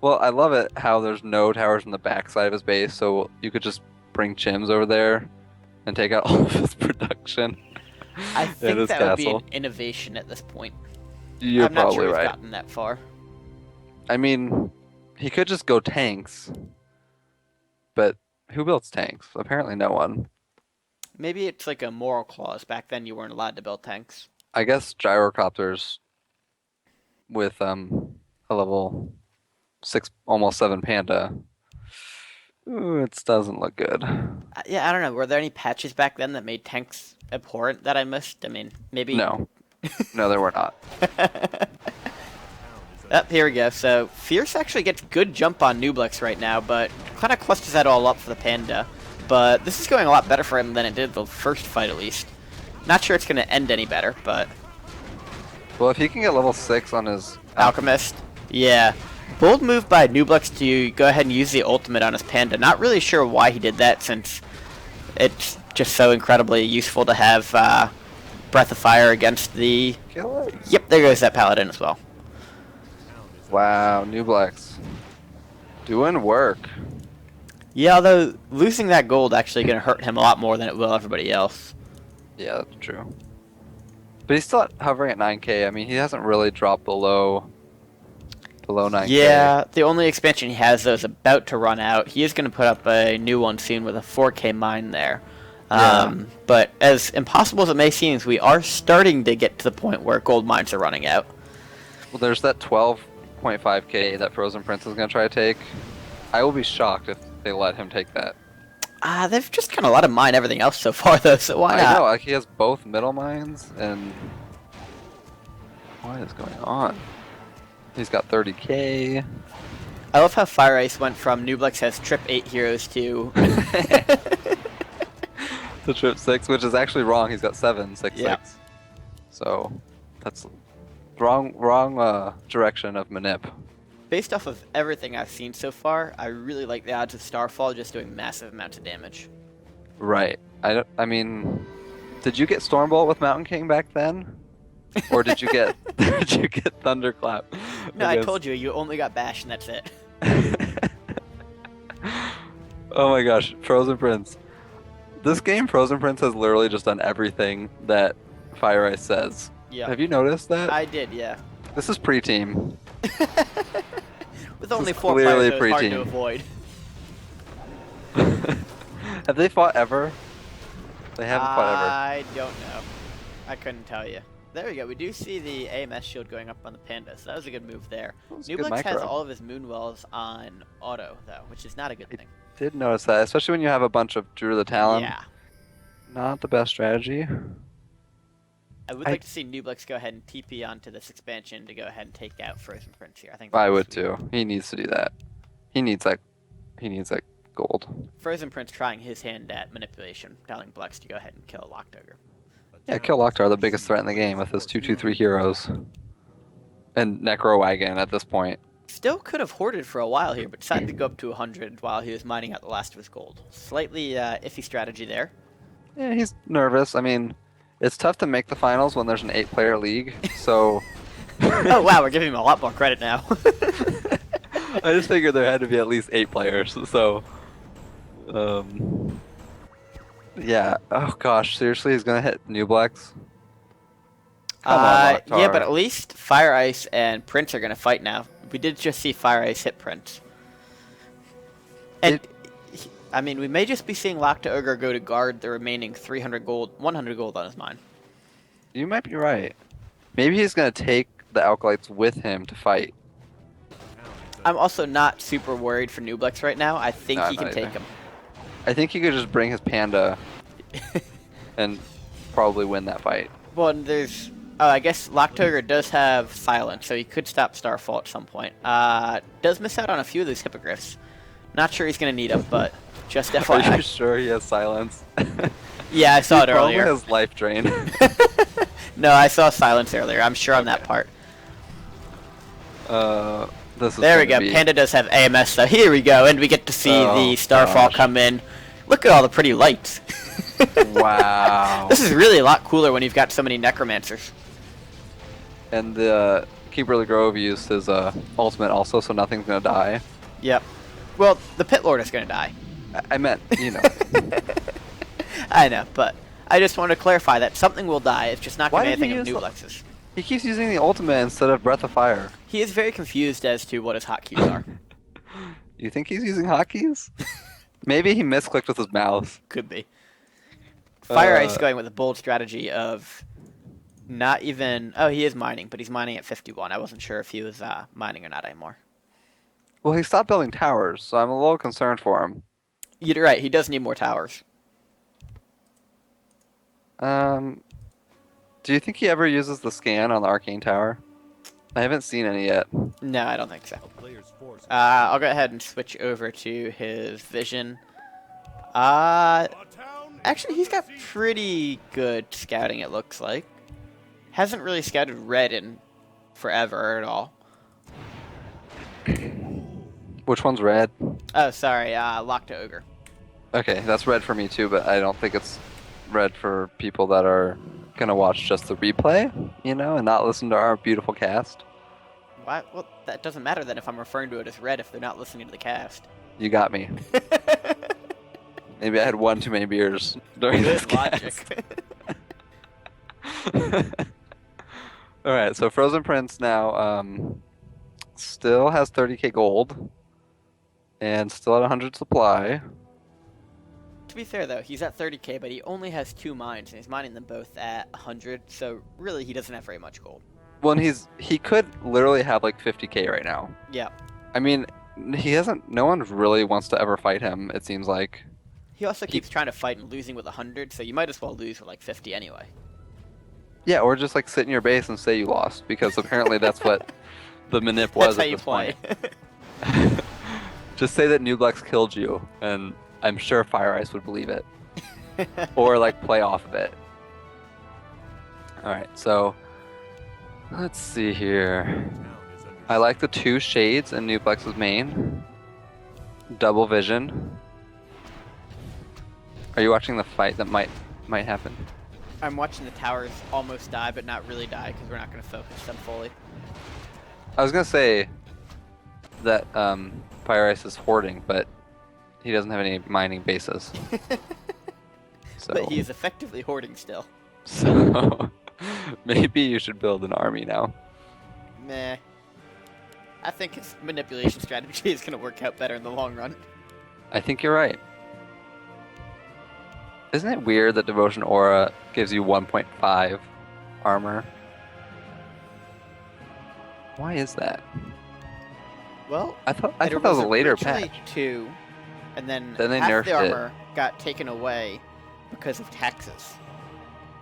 Well, I love it how there's no towers on the backside of his base, so you could just bring Chims over there and take out all of his production. I in think his that would be castle. an innovation at this point. You're I'm not probably sure he's right. gotten that far. I mean, he could just go tanks, but who builds tanks? Apparently no one. Maybe it's like a moral clause. Back then you weren't allowed to build tanks. I guess gyrocopters with a level 6, almost 7 panda. Ooh, it doesn't look good. Yeah, I don't know. Were there any patches back then that made tanks abhorrent that I missed? I mean, maybe... No. No, there were not. Here we go. So, Fierce actually gets good jump on Nooblex right now, but kind of clusters that all up for the Panda. But this is going a lot better for him than it did the first fight, at least. Not sure it's going to end any better, but... Well, if he can get level 6 on his... Alchemist? Yeah. Bold move by Nooblex to go ahead and use the ultimate on his Panda. Not really sure why he did that, since it's just so incredibly useful to have Breath of Fire against the... Kill it. Yep, there goes that Paladin as well. Wow, Nooblex. Doing work. Yeah, although losing that gold actually going to hurt him a lot more than it will everybody else. Yeah, that's true. But he's still hovering at 9k. I mean, he hasn't really dropped below 9k. Yeah, the only expansion he has, though, is about to run out. He is going to put up a new one soon with a 4k mine there. Yeah. But as impossible as it may seem, we are starting to get to the point where gold mines are running out. Well, there's that 12.5k that FrozenPrince is going to try to take. I will be shocked if they let him take that. They've just kind of let him mine everything else so far, though, so why not? I know, like he has both middle mines and... What is going on? He's got 30k. I love how FireIce went from Nooblex has trip 8 heroes to... The trip 6, which is actually wrong. He's got 7, 6, Yeah. 6. So, that's wrong direction of manip. Based off of everything I've seen so far, I really like the odds of Starfall just doing massive amounts of damage. Right. I mean, did you get Stormbolt with Mountain King back then? Or did you get did you get Thunderclap? No, I told you, you only got Bash and that's it. Oh my gosh, FrozenPrince. This game, FrozenPrince has literally just done everything that FireIce says. Yeah. Have you noticed that? I did, yeah. This is pre-team. With only is 4 clearly players, it was hard to pre-team. avoid. Have they fought ever? They haven't fought ever. I don't know. I couldn't tell you. There we go. We do see the AMS shield going up on the Panda, so that was a good move there. was a good Nooblex has micro. all of his Moonwells on auto, though, which is not a good thing. Did notice that, especially when you have a bunch of Drew the Talon. Yeah. Not the best strategy. I would like to see Nooblex go ahead and TP onto this expansion to go ahead and take out FrozenPrince here. I think I that'd be would sweet. too. He needs to do that. He needs like gold. FrozenPrince trying his hand at manipulation, telling Blex to go ahead and kill Lok-Ta-Ogar. Yeah, kill Lok-Ta, the biggest threat in the game with his 2/2/3 heroes. And Necro Wagon at this point. Still could have hoarded for a while here, but decided to go up to 100 while he was mining out the last of his gold. Slightly iffy strategy there. Yeah, he's nervous. I mean, it's tough to make the finals when there's an 8-player league, so... Oh wow, we're giving him a lot more credit now. I just figured there had to be at least 8 players, so... Yeah, oh gosh, seriously, he's gonna hit Nooblex? Come on, Lok-Ta. Yeah, but at least FireIce and Prince are going to fight now. We did just see FireIce hit Prince. And, I mean, we may just be seeing Lok-Ta-Ogar go to guard the remaining 300 gold, 100 gold on his mine. You might be right. Maybe he's gonna take the Alkalites with him to fight. I'm also not super worried for Nooblex right now. I think No, he can not take either. him. I think he could just bring his Panda and probably win that fight. Well, and there's... Oh, I guess Lok-Ta-Ogar does have silence, so he could stop Starfall at some point. Does miss out on a few of these hippogriffs. Not sure he's going to need them, but just Are you FYI. sure he has silence? Yeah, I saw it Probably earlier. has life drain. No, I saw silence earlier. I'm sure on that part. This is There we gonna go. be- Panda does have AMS, so here we go, and we get to see Oh, the Starfall gosh. come in. Look at all the pretty lights. Wow. This is really a lot cooler when you've got so many Necromancers. And the Keeper of the Grove used his ultimate also, so nothing's gonna die. Yep. Well, the Pit Lord is going to die. I meant, you know. I know, but I just wanted to clarify that something will die. It's just not going Why to be did he anything of use Nooblex's. He keeps using the ultimate instead of Breath of Fire. He is very confused as to what his hotkeys are. You think he's using hotkeys? Maybe he misclicked with his mouse. Could be. FireIce going with a bold strategy of not even... Oh, he is mining, but he's mining at 51. I wasn't sure if he was mining or not anymore. Well, he stopped building towers, so I'm a little concerned for him. You're right, he does need more towers. Do you think he ever uses the scan on the Arcane Tower? I haven't seen any yet. No, I don't think so. I'll go ahead and switch over to his vision. Actually, he's got pretty good scouting, it looks like. Hasn't really scouted red in forever at all. Which one's red? Oh, sorry, Lok-Ta-Ogar. Okay, that's red for me too, but I don't think it's red for people that are gonna watch just the replay, you know, and not listen to our beautiful cast. Why? Well, that doesn't matter then if I'm referring to it as red if they're not listening to the cast. You got me. Maybe I had one too many beers during this Good logic. cast. Alright, so FrozenPrince now still has 30k gold and still at 100 supply. To be fair, though, he's at 30k, but he only has 2 mines, and he's mining them both at 100, so really he doesn't have very much gold. Well, and he could literally have like 50k right now. Yeah. I mean, he hasn't. No one really wants to ever fight him. It seems like. He also keeps trying to fight and losing with 100, so you might as well lose with like 50 anyway. Yeah, or just like sit in your base and say you lost, because apparently that's what the manip was That's how at you this play. point. Just say that Nooblex killed you, and I'm sure FireIce would believe it, or like play off of it. All right, so let's see here. I like the 2 shades in Nooblex's main. Double vision. Are you watching the fight that might happen? I'm watching the towers almost die, but not really die, because we're not going to focus them fully. I was gonna say that FireIce is hoarding, but he doesn't have any mining bases. So, But he is effectively hoarding still. so maybe you should build an army now. Meh. I think his manipulation strategy is going to work out better in the long run. I think you're right. Isn't it weird that Devotion Aura gives you 1.5 armor Why is that? Well, I thought that it was a later originally patch. 2, and then Then they half nerfed the it. armor got taken away because of taxes.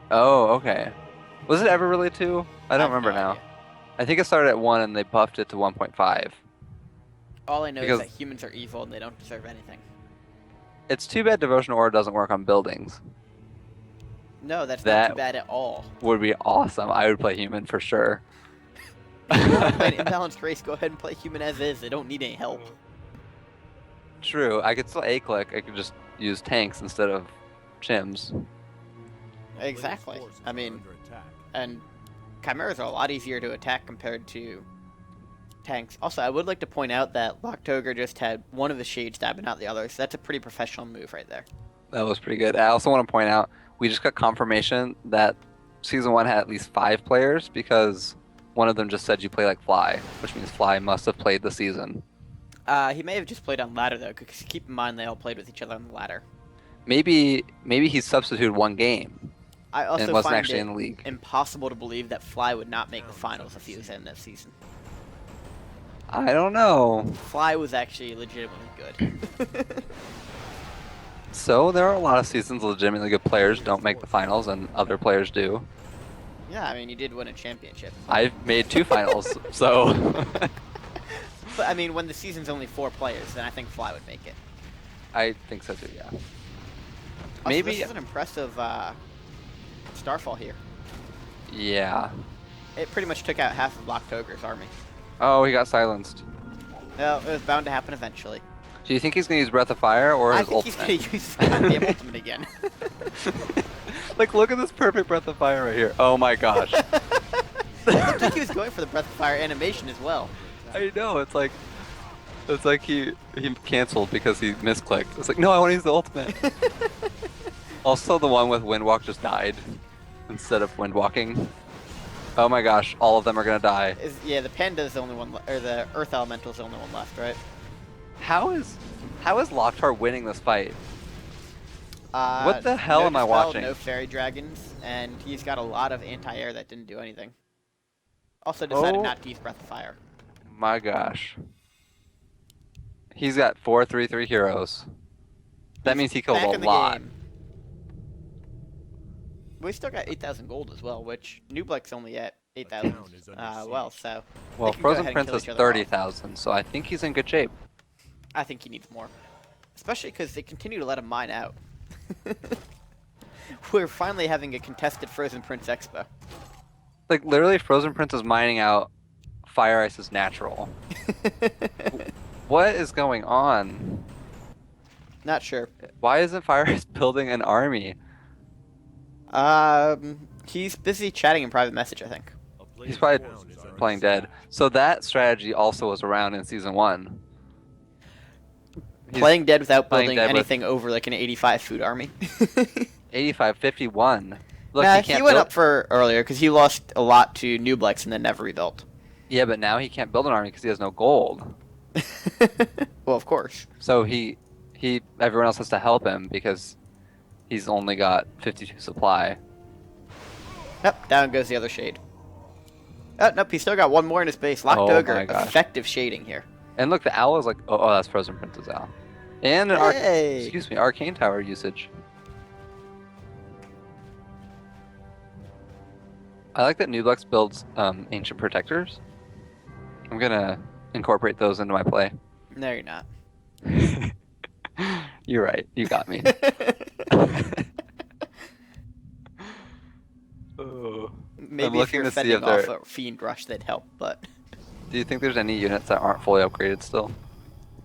Oh, okay. Was it ever really 2? I don't have remember no now. idea. I think it started at 1 and they buffed it to 1.5. All I know Because- is that humans are evil and they don't deserve anything. It's too bad Devotion Aura doesn't work on buildings. No, that's That- not too bad at all. Would be awesome. I would play human for sure. If you want to play an imbalanced race, go ahead and play human as is. They don't need any help. True. I could still A-click. I could just use tanks instead of chims. Exactly. I mean, and chimeras are a lot easier to attack compared to tanks. Also, I would like to point out that Lok-Ta-Ogar just had one of the shades stab and not the other, so that's a pretty professional move right there. That was pretty good. I also want to point out, we just got confirmation that Season 1 had at least 5 players because one of them just said you play like Fly, which means Fly must have played the season. He may have just played on ladder, though, because keep in mind they all played with each other on the ladder. Maybe he substituted one game I also and wasn't find actually it in the league. impossible to believe that Fly would not make the finals if he was in this season. I don't know. Fly was actually legitimately good. So there are a lot of seasons legitimately good players don't make the finals and other players do. Yeah, I mean, you did win a championship. I've made 2 finals, so But, I mean, when the season's only 4 players, then I think Fly would make it. I think so too, yeah. Also, Maybe- this is an impressive Starfall here. Yeah. It pretty much took out half of Lok-Ta-Ogar's army. Oh, he got silenced. Well, it was bound to happen eventually. Do you think he's going to use Breath of Fire or I his think he's ultimate? going to use his goddamn ultimate again. Like, look at this perfect Breath of Fire right here. Oh my gosh. It looked like he was going for the Breath of Fire animation as well. I know, it's like he canceled because he misclicked. It's like, no, I want to use the ultimate. Also, the one with Windwalk just died instead of Windwalking. Oh my gosh, all of them are gonna die. Yeah, the Panda's the only one, or the Earth Elemental's the only one left, right? How is Lok-Ta winning this fight? What the hell no am I Dispel, watching? No Fairy Dragons, and he's got a lot of anti-air that didn't do anything. Also decided Oh. not to use Breath of Fire. My gosh. He's got 4/3/3 heroes. That He's means he killed back a in the lot. game. We still got 8,000 gold as well, which Nooblex only at 8,000. Well, so Well, can go ahead and FrozenPrince kill has each other 30,000, so I think he's in good shape. I think he needs more, especially because they continue to let him mine out. We're finally having a contested FrozenPrince Expo. Like, literally, FrozenPrince is mining out FireIce's natural. What is going on? Not sure. Why isn't FireIce building an army? He's busy chatting in private message, I think. He's probably playing dead. So that strategy also was around in Season 1. He's Playing dead without playing building dead with- anything over like an 85 food army. 85, 51. Look, Nah, he he can't went build... up for earlier because he lost a lot to Nooblex and then never rebuilt. Yeah, but now he can't build an army because he has no gold. Well, of course. So everyone else has to help him because he's only got 52 supply. Yep, down goes the other shade. Oh, nope, he's still got one more in his base. Oh my Lok-Ta-Ogar, gosh. effective shading here. And look, the owl is like, oh, that's FrozenPrince's owl. And an Hey! Arcane Tower usage. I like that Nooblex builds Ancient Protectors. I'm gonna incorporate those into my play. No, you're not. You're right. You got me. Oh. Maybe if looking you're to see fending if off there- a Fiend Rush, that'd help, but... Do you think there's any units that aren't fully upgraded still?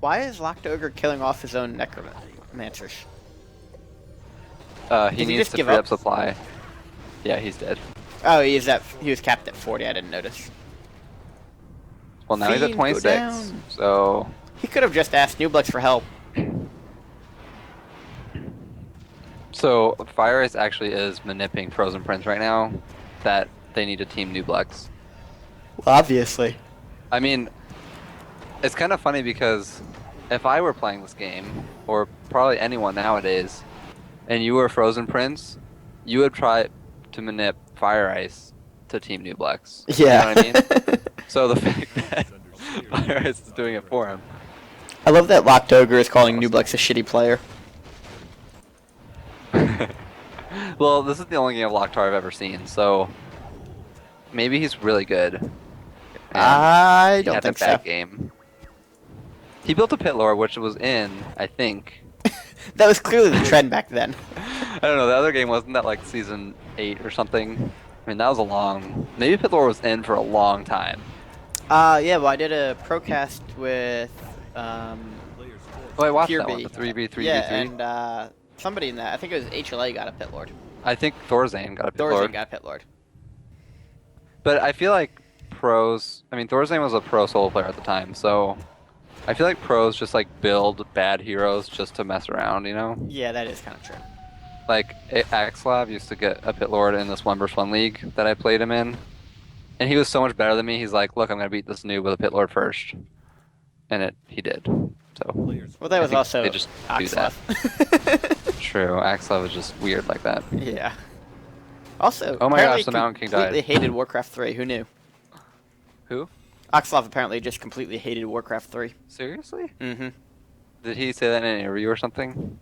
Why is Lok-Ta-Ogar killing off his own Necromancers? He Did he needs just to give free up? up supply. Yeah, he's dead. Oh, he was capped at 40, I didn't notice. Well, now he's at Fiend, go 26. down. So He could have just asked Nooblex for help. FireIce actually is manipulating FrozenPrince right now. That they need to team Nooblex. Well, obviously. I mean, it's kind of funny because if I were playing this game, or probably anyone nowadays, and you were FrozenPrince, you would try to manip FireIce to Team Nooblex. Yeah. You know what I mean? So the fact that FireIce is doing it for him. I love that Lok-Ta-Ogar is calling Nooblex a shitty player. Well, this is the only game of Lok-Ta I've ever seen, so maybe he's really good. And I don't he had think a bad so. game. He built a pit lord, which was in, I think. That was clearly the trend back then. I don't know. The other game wasn't that like season 8 or something. I mean, that was a long. Maybe pit lord was in for a long time. Yeah, well, I did a procast with Oh, I watched that one. Kirby. The 3v3v3. Yeah, and somebody in that, I think it was HLA got a pit lord. I think Thorzane got a pit Thorzane lord. got a pit lord. But I feel like pros. I mean, Thorzane was a pro solo player at the time, so I feel like pros just like build bad heroes just to mess around, you know? Yeah, that is kind of true. Like Axlav used to get a pit lord in this 1v1 league that I played him in, and he was so much better than me. He's like, "Look, I'm gonna beat this noob with a pit lord first," and he did. So Well, that was also they just do Axlav. that. True, Axlav was just weird like that. Yeah. Also, Oh my apparently gosh, the Mountain King died. completely hated Warcraft 3. Who knew? Who? Axlav apparently just completely hated Warcraft 3. Seriously? Mm-hmm. Did he say that in an interview or something?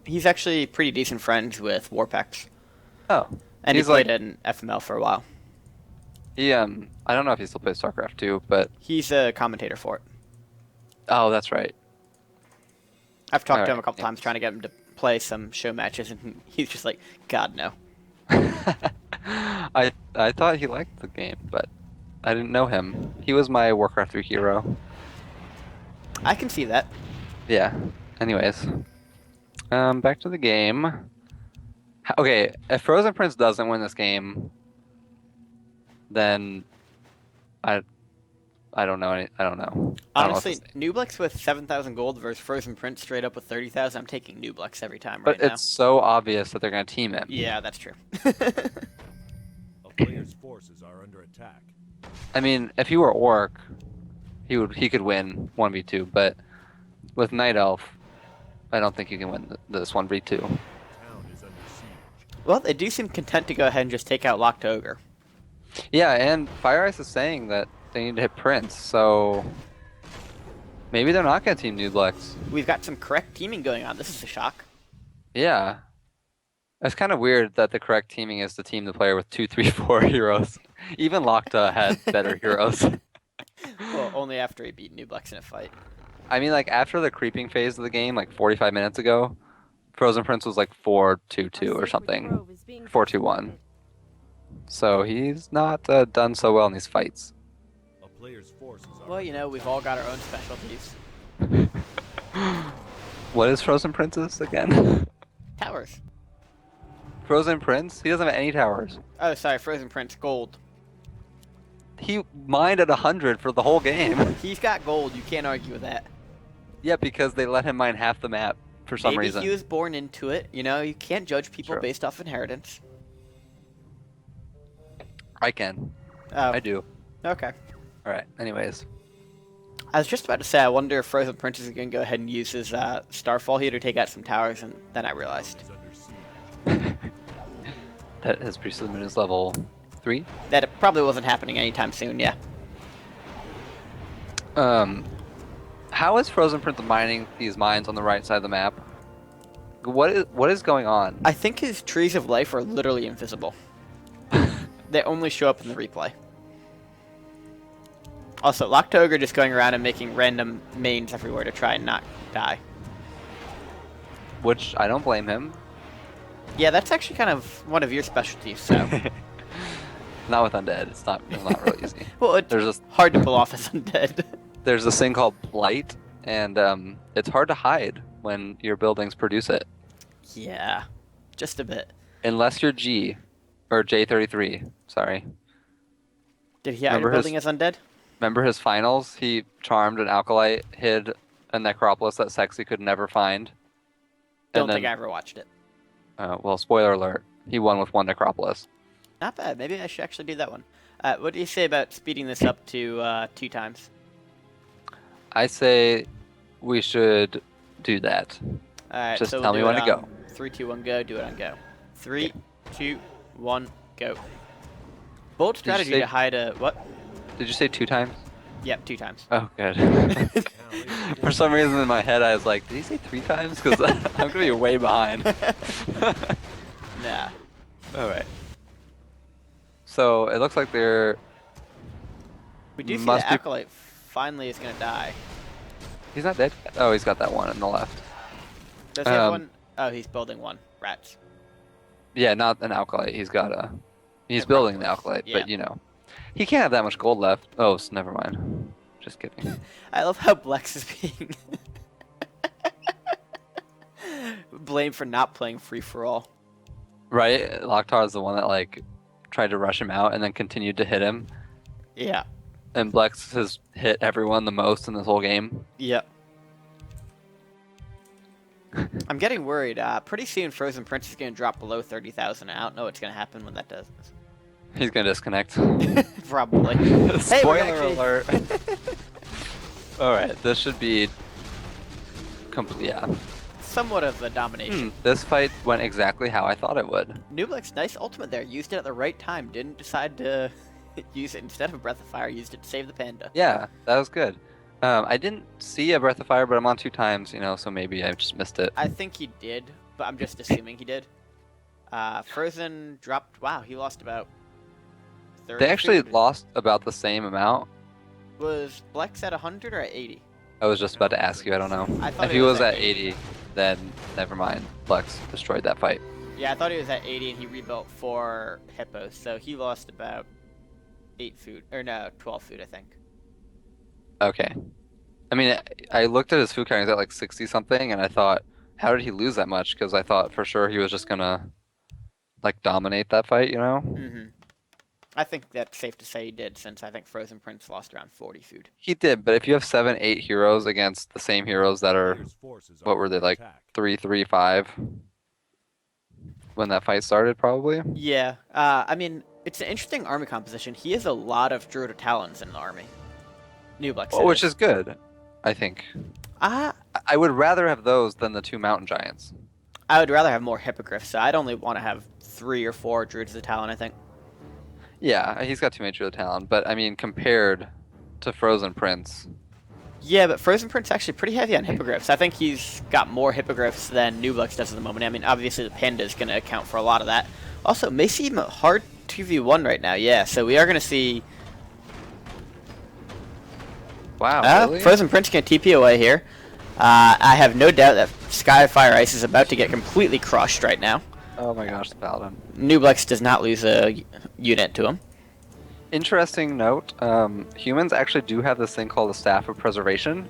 He's actually pretty decent friends with Warpex. Oh. And He's he played like- in FML for a while. He I don't know if he still plays StarCraft 2, but He's a commentator for it. oh, that's right. I've talked to him Alright, a couple yeah. times trying to get him to play some show matches, and he's just like, God, no. I thought he liked the game, but I didn't know him. He was my Warcraft 3 hero. I can see that. Yeah. Anyways, back to the game. Okay, if FrozenPrince doesn't win this game, then I don't know. I don't know. I don't know what Honestly, to say. Nooblex with 7,000 gold versus FrozenPrince straight up with 30,000. I'm taking Nooblex every time But right it's so obvious that they're gonna team him. now. Yeah, that's true. A player's forces are under attack. I mean, if he were Orc, he could win 1v2, but with Night Elf, I don't think you can win this 1v2. Town is under siege. Well, they do seem content to go ahead and just take out Lok-Ta-Ogar. Yeah, and FireIce is saying that they need to hit Prince, so maybe they're not gonna team Nooblex. We've got some correct teaming going on. This is a shock. Yeah. It's kind of weird that the correct teaming is to team the player with 2, 3, 4 heroes. Even Lok-Ta had better heroes. Well, only after he beat Nooblex in a fight. I mean, like, after the creeping phase of the game, like 45 minutes ago, FrozenPrince was like 4-2-2 or something. 4-2-1. So he's not done so well in these fights. A player's forces are Well, you know, we've all got our own specialties. What is FrozenPrince's again? Towers. FrozenPrince? He doesn't have any towers. Oh, sorry, FrozenPrince gold. He mined at 100 for the whole game. He's got gold. You can't argue with that. Yeah, because they let him mine half the map for some Maybe reason. he was born into it. You know, you can't judge people True. based off inheritance. I can. Oh, I do. okay. Alright, anyways. I was just about to say, I wonder if FrozenPrince is going to go ahead and use his Starfall here to take out some towers, and then I realized under siege. That his priest of the moon is level 3. that it probably wasn't happening anytime soon, yeah. How is FrozenPrince mining these mines on the right side of the map? What is going on? I think his trees of life are literally invisible. They only show up in the replay. Also, Lok-Ta-Ogar just going around and making random mains everywhere to try and not die. Which I don't blame him. Yeah, that's actually kind of one of your specialties, so... Not with undead. It's not really easy. Well, it's There's this hard to pull off as undead. there's this thing called blight, and it's hard to hide when your buildings produce it, Yeah, just a bit. unless you're G or J33. Sorry. Did he hide your Remember his- building as undead? Remember his finals? He charmed an Alkalite, hid a Necropolis that Sexy could never find. Don't and think I then, ever watched it. well, spoiler alert. He won with 1 Necropolis. Not bad. Maybe I should actually do that one. What do you say about speeding this up to 2 times? I say we should do that. Alright, Just so tell we'll me do when it to on go. 3, 2, 1, go. Do it on go. 3, 2, 1, go. Bold you strategy say- to hide a what? Did you say 2 times? Yep, 2 times. Oh, good. For some reason in my head I was like, did he say 3 times? Because I'm gonna be way behind. Nah. All right. So it looks like they're. We do see Must the be- Acolyte finally is gonna die. He's not dead yet. Oh, he's got that one on the left. Does he have Um, one? Oh, he's building one. Rats. Yeah, not an alkalite. He's got a. He's A building the Reckless, alkalite, yeah. but you know, he can't have that much gold left. Oh, never mind. Just kidding. I love how Blex is being blamed for not playing free for all. Right? Lok-Ta is the one that like tried to rush him out and then continued to hit him. Yeah. And Blex has hit everyone the most in this whole game. Yep. I'm getting worried. Pretty soon, FrozenPrince is going to drop below 30,000. I don't know what's going to happen when that does. He's gonna disconnect. Probably. Hey, we're Spoiler actually- alert. All right, this should be. Yeah. Somewhat of a domination. This fight went exactly how I thought it would. Nooblex, nice ultimate there. Used it at the right time. Didn't decide to use it instead of a Breath of Fire. Used it to save the panda. Yeah, that was good. I didn't see a Breath of Fire, but I'm on 2 times, you know, so maybe I just missed it. I think he did, but I'm just assuming he did. Frozen dropped. Wow, he lost about 30. They actually food. lost about the same amount. Was Blex at 100 or at 80? I was just about to ask you, I don't know. I thought If he he was was at at 80, then never mind. Flex destroyed that fight. Yeah, I thought he was at 80 and he rebuilt 4 hippos, so he lost about 8 food. Or no, 12 food, I think. Okay. I mean, I looked at his food count, he's at like 60 something, and I thought, how did he lose that much? Because I thought for sure he was just gonna, like, dominate that fight, you know? Mm-hmm. I think that's safe to say he did, since I think FrozenPrince lost around 40 food. He did, but if you have 7, 8 heroes against the same heroes that are Player's forces what are were they, under like, attack. 3, 3, 5 when that fight started, probably. Yeah, I mean, it's an interesting army composition. He has a lot of Druid Talons in the army. Nooblex. Oh, which is good, I think. I would rather have those than the 2 mountain giants. would rather have more Hippogriffs, so I'd only want to have 3 or 4 Druids of Talon, I think. Yeah, he's got too many Druid talent, but I mean, compared to FrozenPrince, Yeah, but FrozenPrince actually pretty heavy on Hippogriffs. I think he's got more Hippogriffs than Nooblex does at the moment. I mean, obviously the Panda is going to account for a lot of that. Also, may seem a hard 2v1 right now, yeah, so we are going to see... wow, really? FrozenPrince can TP away here. I have no doubt that SkyFireIce is about to get completely crushed right now. Oh my gosh, the Paladin. Nooblex does not lose a unit to him. Interesting note, humans actually do have this thing called the Staff of Preservation.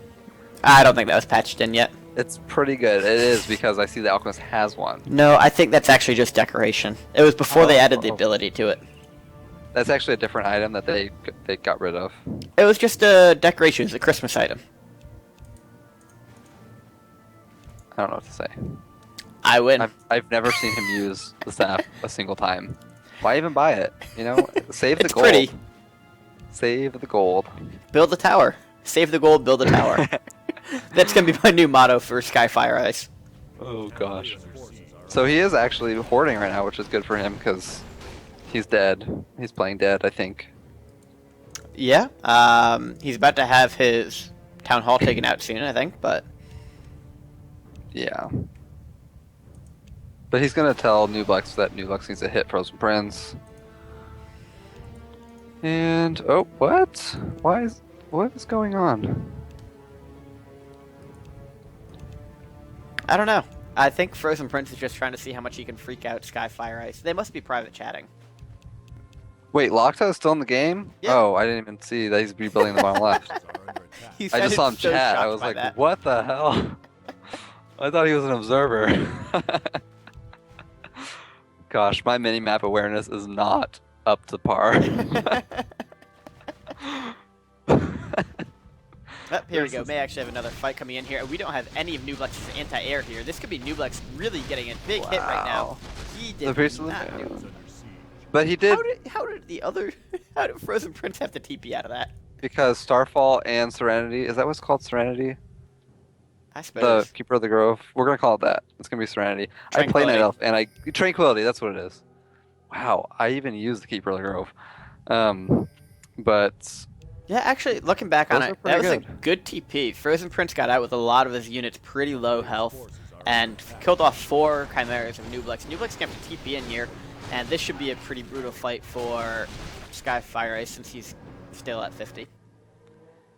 I don't think that was patched in yet. It's pretty good. It is, because I see the Alchemist has one. No, I think that's actually just decoration. It was before they added the Oh. ability to it. That's actually a different item that they got rid of. It was just a decoration. It's a Christmas item. I don't know what to say. I win. I've never seen him use the staff a single time. Why even buy it? You know, save the It's gold. pretty. Save the gold. Build a tower. Save the gold, build a tower. That's going to be my new motto for SkyFireIce. Oh gosh. Player's forces are So he is actually hoarding right now, which is good for him because he's dead. He's playing dead, I think. Yeah. He's about to have his town hall taken out soon, I think, but... Yeah. But he's gonna tell Nooblex that Nooblex needs to hit FrozenPrince. And oh, what? What is going on? I don't know. I think FrozenPrince is just trying to see how much he can freak out SkyFireIce. They must be private chatting. Wait, Lok-Ta is still in the game? Yeah. Oh, I didn't even see that he's rebuilding the bottom left. are under attack. He I sounded just saw him so chat. I shocked was by like, that. what the hell? I thought he was an observer. Gosh, my mini-map awareness is not up to par. Oh, here we go. May actually have another fight coming in here. We don't have any of Nooblex's anti-air here. This could be Nooblex really getting a big hit right now. Wow. He The did priest of the not do moon. Is under siege. But he did How did the other... How did FrozenPrince have to TP out of that? because Starfall and Serenity, is that what's called Serenity? I The suppose. Keeper of the Grove. We're gonna call it that. It's gonna be Serenity. I play Night Tranquility. Elf and Tranquility, that's what it is. Wow, I even use the Keeper of the Grove. But Yeah, actually, looking back on those are it, that was pretty a good TP. FrozenPrince got out with a lot of his units pretty low health and killed off 4 Chimeras of Nooblex. Nooblex can have to TP in here, and this should be a pretty brutal fight for SkyFireIce since he's still at 50.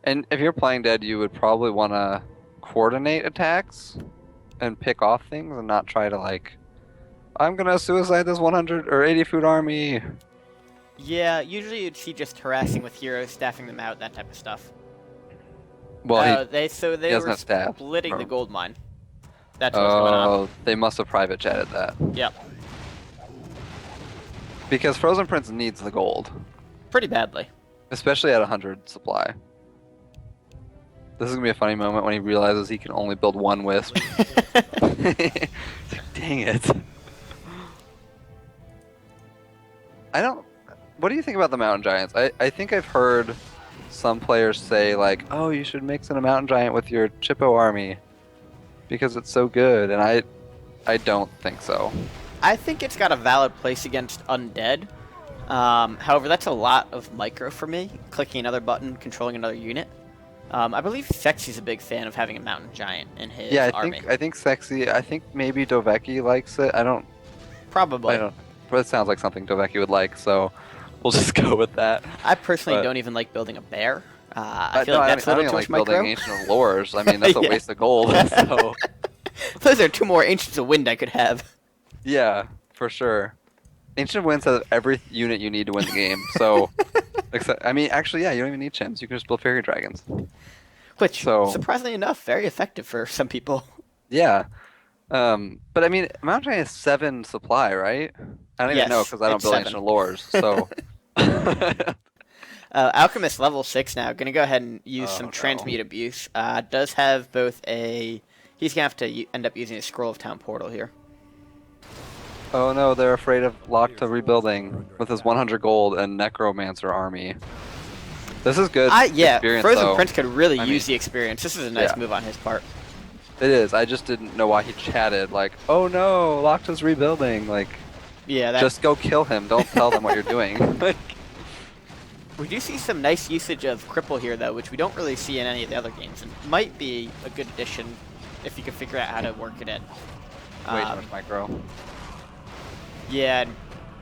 And if you're playing dead, you would probably want to coordinate attacks and pick off things and not try to like, I'm gonna suicide this 100 or 80 food army. Yeah, usually you'd see just harassing with heroes, staffing them out, that type of stuff. Well, they doesn't were have staff. splitting the gold mine. That's what's going on. Oh, they must have private chatted that. Yep, Because FrozenPrince needs the gold, pretty badly. especially at 100 supply. This is gonna be a funny moment when he realizes he can only build 1 wisp. Dang it. What do you think about the mountain giants? I think I've heard some players say like, oh, you should mix in a mountain giant with your Chippo army because it's so good, and I don't think so. I think it's got a valid place against undead. However, that's a lot of micro for me. Clicking another button, controlling another unit. I believe Sexy's a big fan of having a mountain giant in his army. I think Sexy. I think maybe Dovecki likes it. Probably. I don't. But it sounds like something Dovecki would like, so we'll just go with that. I personally But- don't even like building a bear. I feel like that's a I little don't too like much building micro. Ancient of Lores. I mean, that's a Yeah. waste of gold. So Those are 2 more Ancients of Wind I could have. yeah, for sure. Ancient of Winds has every unit you need to win the game. So, except, I mean, actually, yeah, you don't even need chims. You can just build fairy dragons. Which, So- surprisingly enough, very effective for some people. Yeah. But I mean, Mount Giant is 7 supply, right? I don't Yes, even know because I don't it's build 7. Ancient of Lores. So. Alchemist level 6 now. Gonna go ahead and use Oh, some no. transmute abuse. Does have both a... He's gonna have to end up using a Scroll of Town portal here. Oh no, they're afraid of Lok-Ta rebuilding with his 100 gold and Necromancer army. This is good Yeah, experience, Frozen though. Prince could really I use mean- the experience. This is a nice Yeah. move on his part. It is. I just didn't know why he chatted like, oh no, Lok-Ta's rebuilding. Like, Yeah, just go kill him. Don't tell them what you're doing. Like, we do see some nice usage of Cripple here, though, which we don't really see in any of the other games, and might be a good addition if you can figure out how to work it in. way too much micro. Yeah, and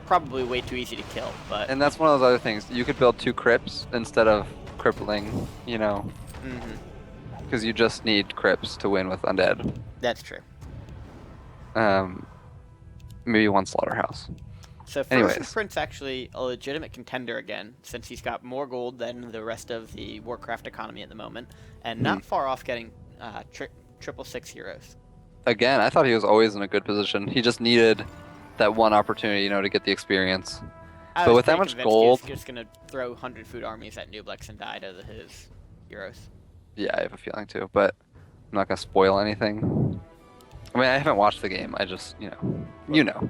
probably way too easy to kill, but... And that's one of those other things. You could build 2 crypts instead of crippling, you know, Mhm, because you just need crypts to win with undead. that's true. Maybe 1 slaughterhouse. So Frozen Anyways. Prince actually a legitimate contender again, since he's got more gold than the rest of the Warcraft economy at the moment, and not far off getting 666 heroes. Again, I thought he was always in a good position. He just needed that one opportunity, you know, to get the experience. I But was with that pretty much convinced gold- he was just gonna throw 100 food armies at Nooblex and die to his heroes. Yeah, I have a feeling too, but I'm not gonna spoil anything. I mean, I haven't watched the game. I just, you know.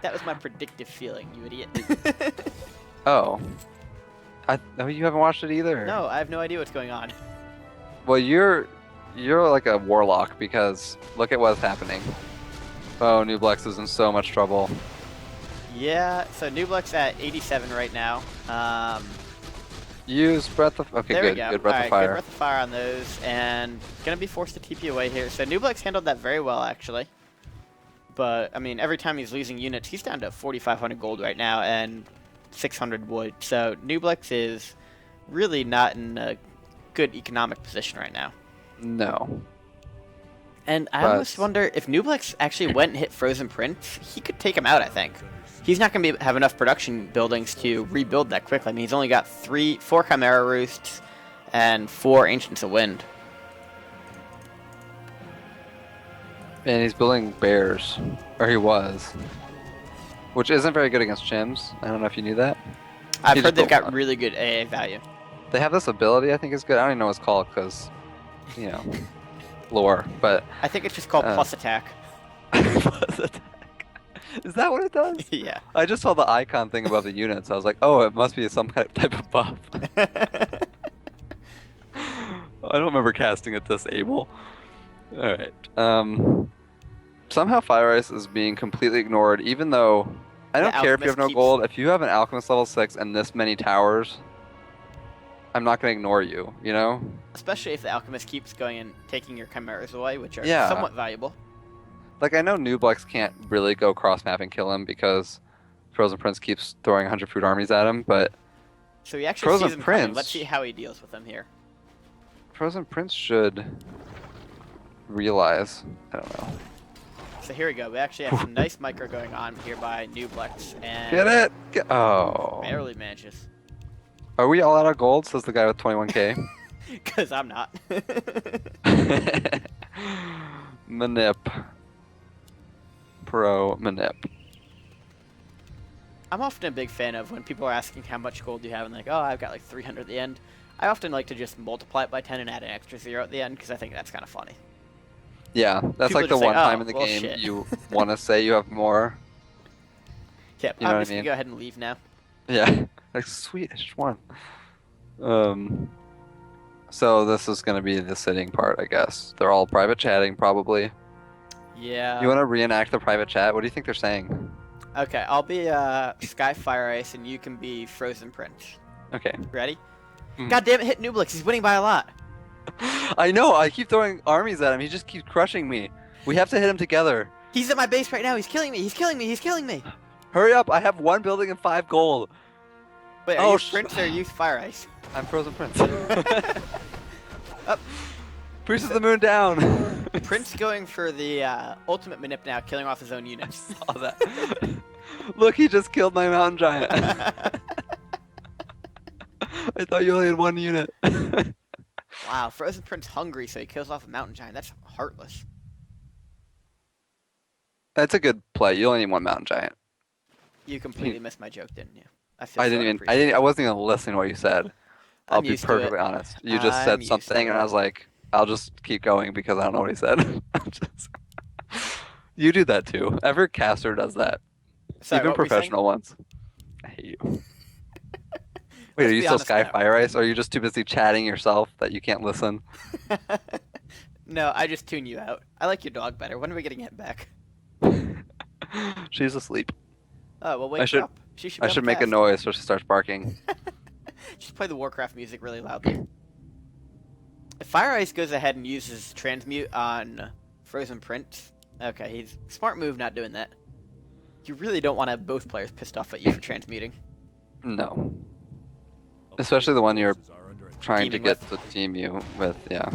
That was my predictive feeling, you idiot. Oh, you haven't watched it either. No, I have no idea what's going on. Well, you're like a warlock because look at what's happening. Oh, Nooblex is in so much trouble. Yeah, so Nooblex at 87 right now. Use breath of. Okay, There good, we go. good breath Alright, of fire. good breath of fire on those, and gonna be forced to TP away here. So Nooblex handled that very well, actually. But I mean, every time he's losing units, he's down to 4,500 gold right now and 600 wood. So Nooblex is really not in a good economic position right now. No. And I But- almost wonder if Nooblex actually went and hit Frozen Prince, he could take him out, I think. He's not going to have enough production buildings to rebuild that quickly. I mean, he's only got 4 Chimera Roosts and 4 Ancients of Wind. And he's building bears, or he was, which isn't very good against chims. I don't know if you knew that. I've He heard just they've built got one. really good AA value. They have this ability I think is good. I don't even know what it's called because, lore. But I think it's just called Uh. Plus Attack. Plus attack. Is that what it does? Yeah. I just saw the icon thing above the units. I was like, oh, it must be some kind of type of buff. I don't remember casting it disable. Alright. Somehow FireIce is being completely ignored, even though I don't The care if you Alchemist have no keeps- gold. If you have an Alchemist level 6 and this many towers, I'm not going to ignore you, you know? Especially if the Alchemist keeps going and taking your Chimeras away, which are Yeah. somewhat valuable. Like, I know Nooblex can't really go cross-map and kill him because FrozenPrince keeps throwing 100 food armies at him, but So he actually sees him coming. FrozenPrince- Let's see how he deals with them here. FrozenPrince should realize. I don't know. So here we go. We actually have some nice micro going on here by Nooblex, and Get it? Oh. barely manages. Are we all out of gold, says the guy with 21k? Because I'm not. Manip. Pro Manip. I'm often a big fan of when people are asking how much gold you have and like, oh, I've got like 300 at the end. I often like to just multiply it by 10 and add an extra 0 at the end because I think that's kind of funny. Yeah, that's People like the just say, one time "Oh, in the well, game shit." you want to say you have more. Yep, You know I'm what I just going mean? to go ahead and leave now. Yeah, like sweet, I just won. So this is gonna be the sitting part, I guess. They're all private chatting, probably. Yeah. You want to reenact the private chat? What do you think they're saying? Okay, I'll be SkyFireIce and you can be FrozenPrince. Okay. Ready? Mhm. God damn it, hit Nooblex. He's winning by a lot. I know. I keep throwing armies at him. He just keeps crushing me. We have to hit him together. He's at my base right now. He's killing me. He's killing me. He's killing me. Hurry up! I have 1 building and 5 gold. Wait, are you Prince or are you FireIce? I'm Frozen Prince. Up. Priest of the Moon down. Prince going for the ultimate manip now, killing off his own units. Saw that. Look, he just killed my mountain giant. I thought you only had 1 unit. Wow, Frozen Prince hungry, so he kills off a mountain giant. That's heartless. That's a good play. You only need 1 mountain giant. You completely missed my joke, didn't you? feel I so didn't. unappreciated. I wasn't even listening to what you said. I'll be used to it. perfectly honest. You just I'm said used to something, and it. I was like, I'll just keep going because I don't know what he said. You do that too. Every caster does that. Sorry, Even what were you saying? professional ones. I hate you. Wait, Let's are you be still honest now. SkyFireIce? Or are you just too busy chatting yourself that you can't listen? No, I just tune you out. I like your dog better. When are we getting it back? She's asleep. Oh, well, wake I should- her up. She should I be on should the make a cast. noise so she starts barking. Just play the Warcraft music really loudly. If FireIce goes ahead and uses Transmute on Frozen Prince, okay, he's smart move not doing that. You really don't want to have both players pissed off at you for transmuting. No. Especially the one you're Forces are under attack. trying to Teaming get with. to team you with, yeah.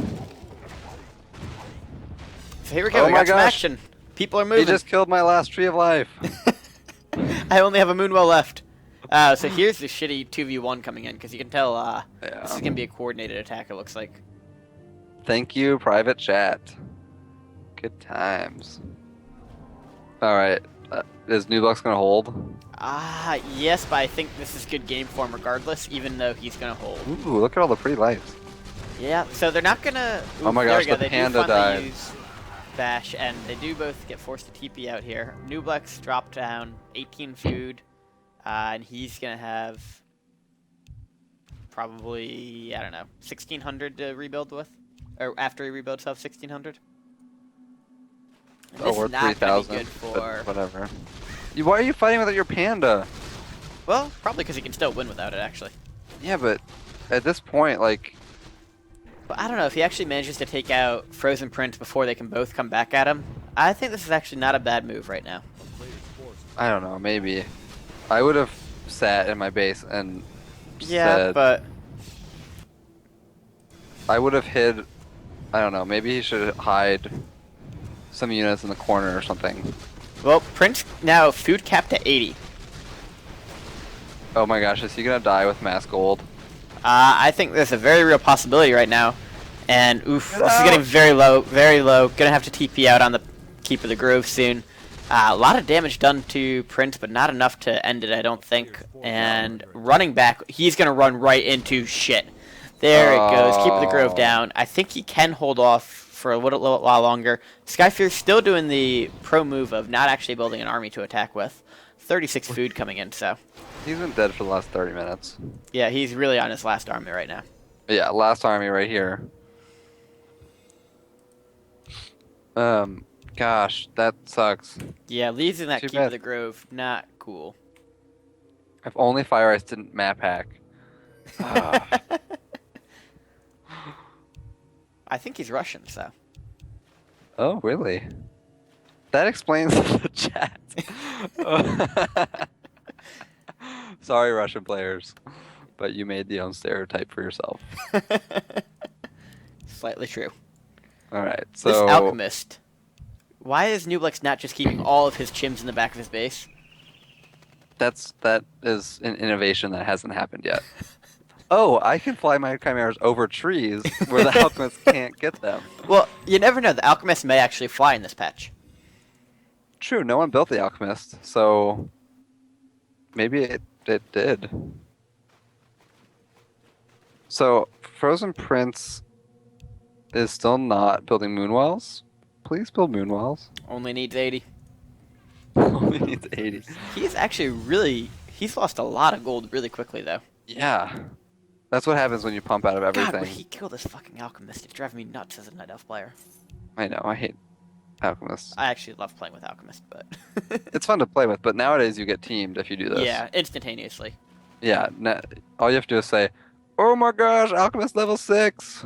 So here we go. Oh we my got some gosh. action. People are He moving. just killed my last tree of life. I only have a Moonwell left. So here's the shitty 2v1 coming in, because you can tell this is Yeah. going to be a coordinated attack, it looks like. Thank you, private chat. Good times. Alright. Is Nooblex gonna hold? Yes, but I think this is good game form regardless, even though he's going to hold. Ooh, look at all the pretty lights. Yeah, so they're not going to... Oh my there gosh, we go. the They panda do finally died. use Bash, and they do both get forced to TP out here. Nooblex dropped down 18 food, and he's going to have probably, I don't know, 1,600 to rebuild with? Or after he rebuilds, he'll have 1,600? Oh, we're This is not gonna be 3,000. good for... But whatever. Why are you fighting without your panda? Well, probably because he can still win without it, actually. Yeah, but at this point, like, But I don't know, if he actually manages to take out Frozen Prince before they can both come back at him, I think this is actually not a bad move right now. Player's forces I don't know, maybe. I would have sat in my base and Yeah, said, but... I would have hid, I don't know, maybe he should hide some units in the corner or something. Well, Prince now food capped to 80. Oh my gosh, is he gonna die with mass gold? I think there's a very real possibility right now. And oof, Get this is out! getting very low, very low. Gonna have to TP out on the Keep of the Grove soon. A lot of damage done to Prince, but not enough to end it, I don't think. And running back, he's gonna run right into shit. There it goes. Keep of the Grove Oh. down. I think he can hold off for a little while longer. Skyfear's still doing the pro move of not actually building an army to attack with. 36 food coming in, so He's been dead for the last 30 minutes. yeah, he's really on his last army right now. Yeah, last army right here. Gosh, that sucks. Yeah, losing that Too Keep of bad. the Grove, not cool. If only FireIce didn't map hack. Ah. I think he's Russian, so. Oh, really? That explains the chat. Sorry, Russian players, but you made the own stereotype for yourself. Slightly true. All right, This so Alchemist. Why is Nooblex not just keeping all of his chims in the back of his base? that is an innovation that hasn't happened yet. Oh, I can fly my chimeras over trees where the alchemists can't get them. Well, you never know. The Alchemist may actually fly in this patch. True, no one built the alchemist, so maybe it did. So Frozen Prince is still not building moonwells. Please build moonwells. Only needs 80. Only needs 80. He's actually really... He's lost a lot of gold really quickly, though. Yeah. That's what happens when you pump out of everything. God, would he kill this fucking Alchemist? It's driving me nuts as a Night Elf player. I know, I hate alchemists. I actually love playing with Alchemist, but... It's fun to play with, but nowadays you get teamed if you do this. yeah, instantaneously. Yeah, all you have to do is say, "Oh my gosh, alchemist level 6!"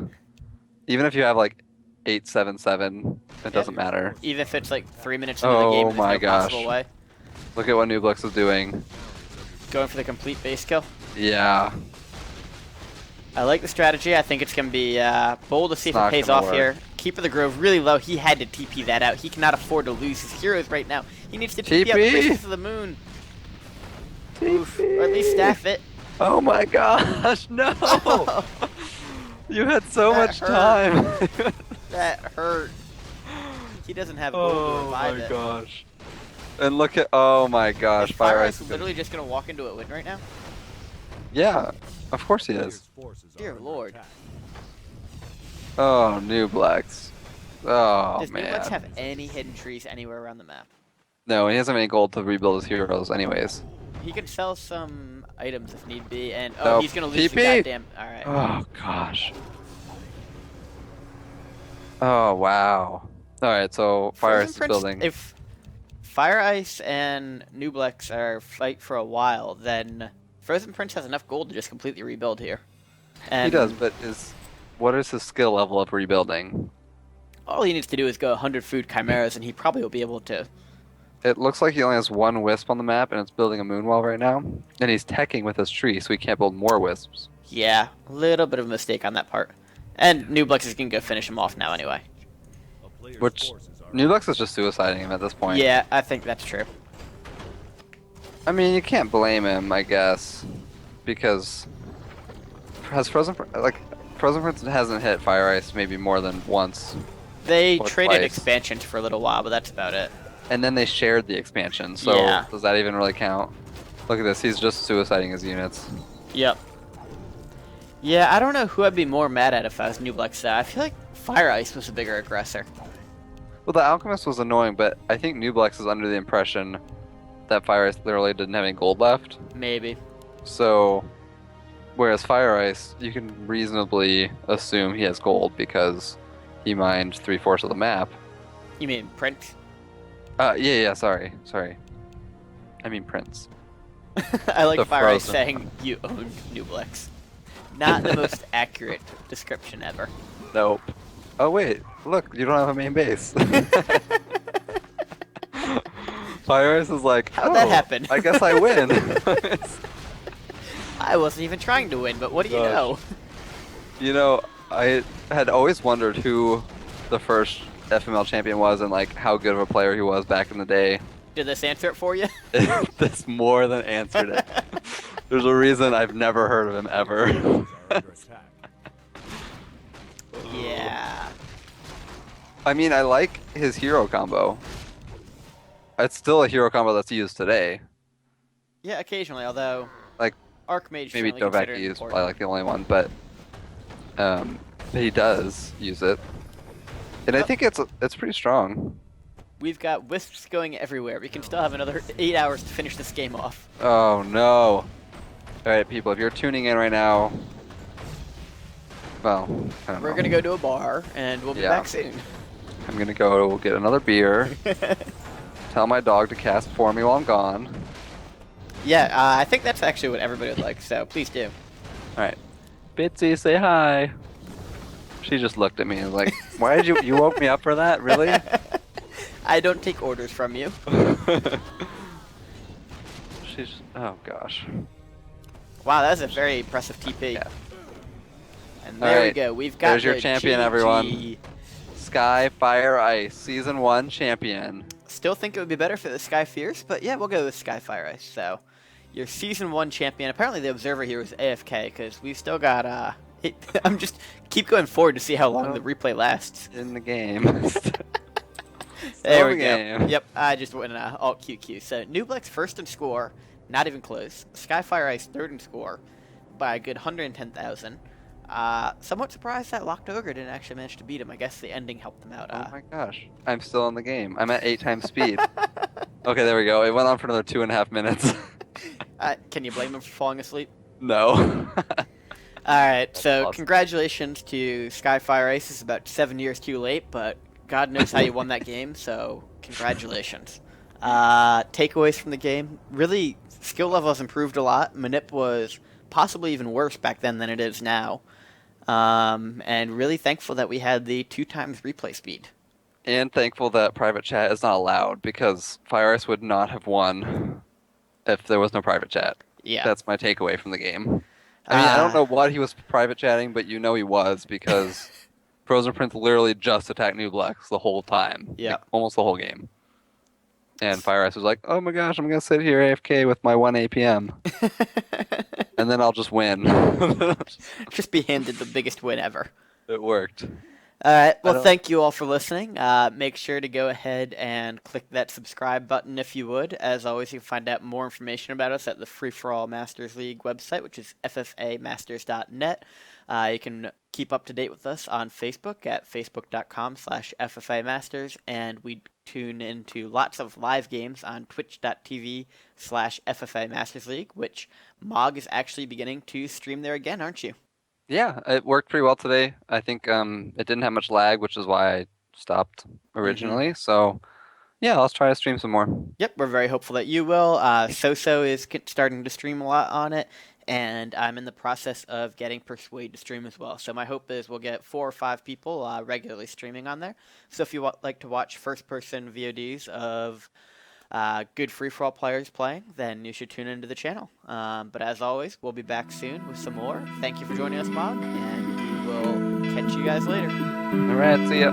Even if you have like 877, it doesn't matter. Even if it's like 3 minutes into the game, Oh there's my no gosh. possible way. Look at what Nooblex is doing. Going for the complete base kill. Yeah. I like the strategy. I think it's going to be bold to see if It's it not pays gonna off work. here. Keeper of the Grove really low. He had to TP that out. He cannot afford to lose his heroes right now. He needs to TP out the TP! Princess of the Moon. Oof. Or at least staff it. Oh my gosh, no! You had so That much hurt. time. That hurt. He doesn't have gold to Oh revive my it. gosh. And look at, oh my gosh, Is FireIce FireIce literally just going to walk into a win right now? Yeah, of course he Player's is. forces are Dear under Lord. attack. Oh, Nooblex. Oh Does man. Nooblex have any hidden trees anywhere around the map? No, he doesn't have any gold to rebuild his heroes anyways. He could sell some items if need be, and Nope. he's gonna lose the TP. goddamn. All right. Oh gosh. Oh wow. Alright, so FireIce is FrozenPrince, building. If FireIce and Nooblex are fight for a while, then FrozenPrince has enough gold to just completely rebuild here. And He does, but what is his skill level of rebuilding? all he needs to do is go 100 food chimeras, and he probably will be able to. It looks like he only has one wisp on the map, and it's building a moonwell right now. And he's teching with his tree, so he can't build more wisps. Yeah, a little bit of a mistake on that part. And Nooblex is gonna go finish him off now anyway. A player's Which forces are Nooblex is just suiciding him at this point. Yeah, I think that's true. I mean, you can't blame him, I guess, because has FrozenPrince hasn't hit FireIce maybe more than once, They Or traded twice. expansions for a little while, but that's about it. and then they shared the expansion. So Yeah. does that even really count? Look at this, he's just suiciding his units. Yep. Yeah, I don't know who I'd be more mad at if I was Nooblex. I feel like FireIce was a bigger aggressor. Well, the Alchemist was annoying, but I think Nooblex is under the impression that FireIce literally didn't have any gold left. Maybe. So, whereas FireIce, you can reasonably assume he has gold because he mined 3/4 of the map. You mean Prince? Yeah, sorry. I mean Prince. I like The FireIce Frozen. saying you own Nooblex. Not the most accurate description ever. Nope. Oh wait, look, you don't have a main base. FireIce is like, How'd that "Oh, happen?" I guess I win. I wasn't even trying to win, but what do you Gosh. know? You know, I had always wondered who the first FML champion was and like how good of a player he was back in the day. Did this answer it for you? This more than answered it. There's a reason I've never heard of him ever. are under attack. Yeah. I mean, I like his hero combo. It's still a hero combo that's used today. Yeah, occasionally, although Like, Archmage maybe certainly considered Dovecki is important. probably like the only one, but he does use it, and I think it's pretty strong. We've got wisps going everywhere. We can still have another 8 hours to finish this game off. Oh no! All right, people, if you're tuning in right now, well, I don't We're know. gonna go to a bar, and we'll be Yeah. back soon. I'm gonna go get another beer. Tell my dog to cast for me while I'm gone. Yeah, I think that's actually what everybody would like, so please do. All right, Bitsy, say hi. She just looked at me and was like, "Why did you woke me up for that? Really?" I don't take orders from you. She's oh gosh. Wow, that was a very impressive TP. Yeah. And there we Alright, go. We've got there's your the champion, GG. everyone. SkyFireIce, Season 1 champion. Still think it would be better for the Sky Fierce, but yeah, we'll go with SkyFireIce. So, your Season 1 champion. Apparently the Observer here was AFK, because we've still got, I'm just keep going forward to see how long the replay lasts. In the game. There we game. go. Yep, I just went Alt QQ. So, Nooblex first in score, not even close. SkyFireIce third in score by a good 110,000. Somewhat surprised that Lok-Ta-Ogar didn't actually manage to beat him. I guess the ending helped them out. Oh my gosh. I'm still in the game. I'm at 8 times speed. Okay, there we go. It went on for another 2.5 minutes. Can you blame him for falling asleep? No. Alright, so awesome. congratulations to SkyFireIce. It's about 7 years too late, but God knows how you won that game, so congratulations. Takeaways from the game. Really, skill level has improved a lot. Manip was possibly even worse back then than it is now. And really thankful that we had the 2 times replay speed. And thankful that private chat is not allowed, because FireIce would not have won if there was no private chat. Yeah. That's my takeaway from the game. I mean, I don't know what he was private chatting, but you know he was, because FrozenPrince literally just attacked Nooblex the whole time. Yeah. Like, almost the whole game. And FireIce was like, oh my gosh, I'm going to sit here AFK with my 1 APM. And then I'll just win. Just be handed the biggest win ever. It worked. Alright, well thank you all for listening. Make sure to go ahead and click that subscribe button if you would. As always, you can find out more information about us at the Free For All Masters League website, which is ffamasters.net. You can keep up to date with us on Facebook at facebook.com/FFAmasters, and we tune into lots of live games on twitch.tv/FFAMastersLeague, which Mog is actually beginning to stream there again, aren't you? Yeah, it worked pretty well today. I think it didn't have much lag, which is why I stopped originally. So, yeah, let's try to stream some more. Yep, we're very hopeful that you will. Soso is starting to stream a lot on it, and I'm in the process of getting Persuade to stream as well. So my hope is we'll get 4 or 5 people regularly streaming on there. So if you like to watch first-person VODs of good free-for-all players playing, then you should tune into the channel. But as always, we'll be back soon with some more. Thank you for joining us, Mog, and we will catch you guys later. All right, see ya.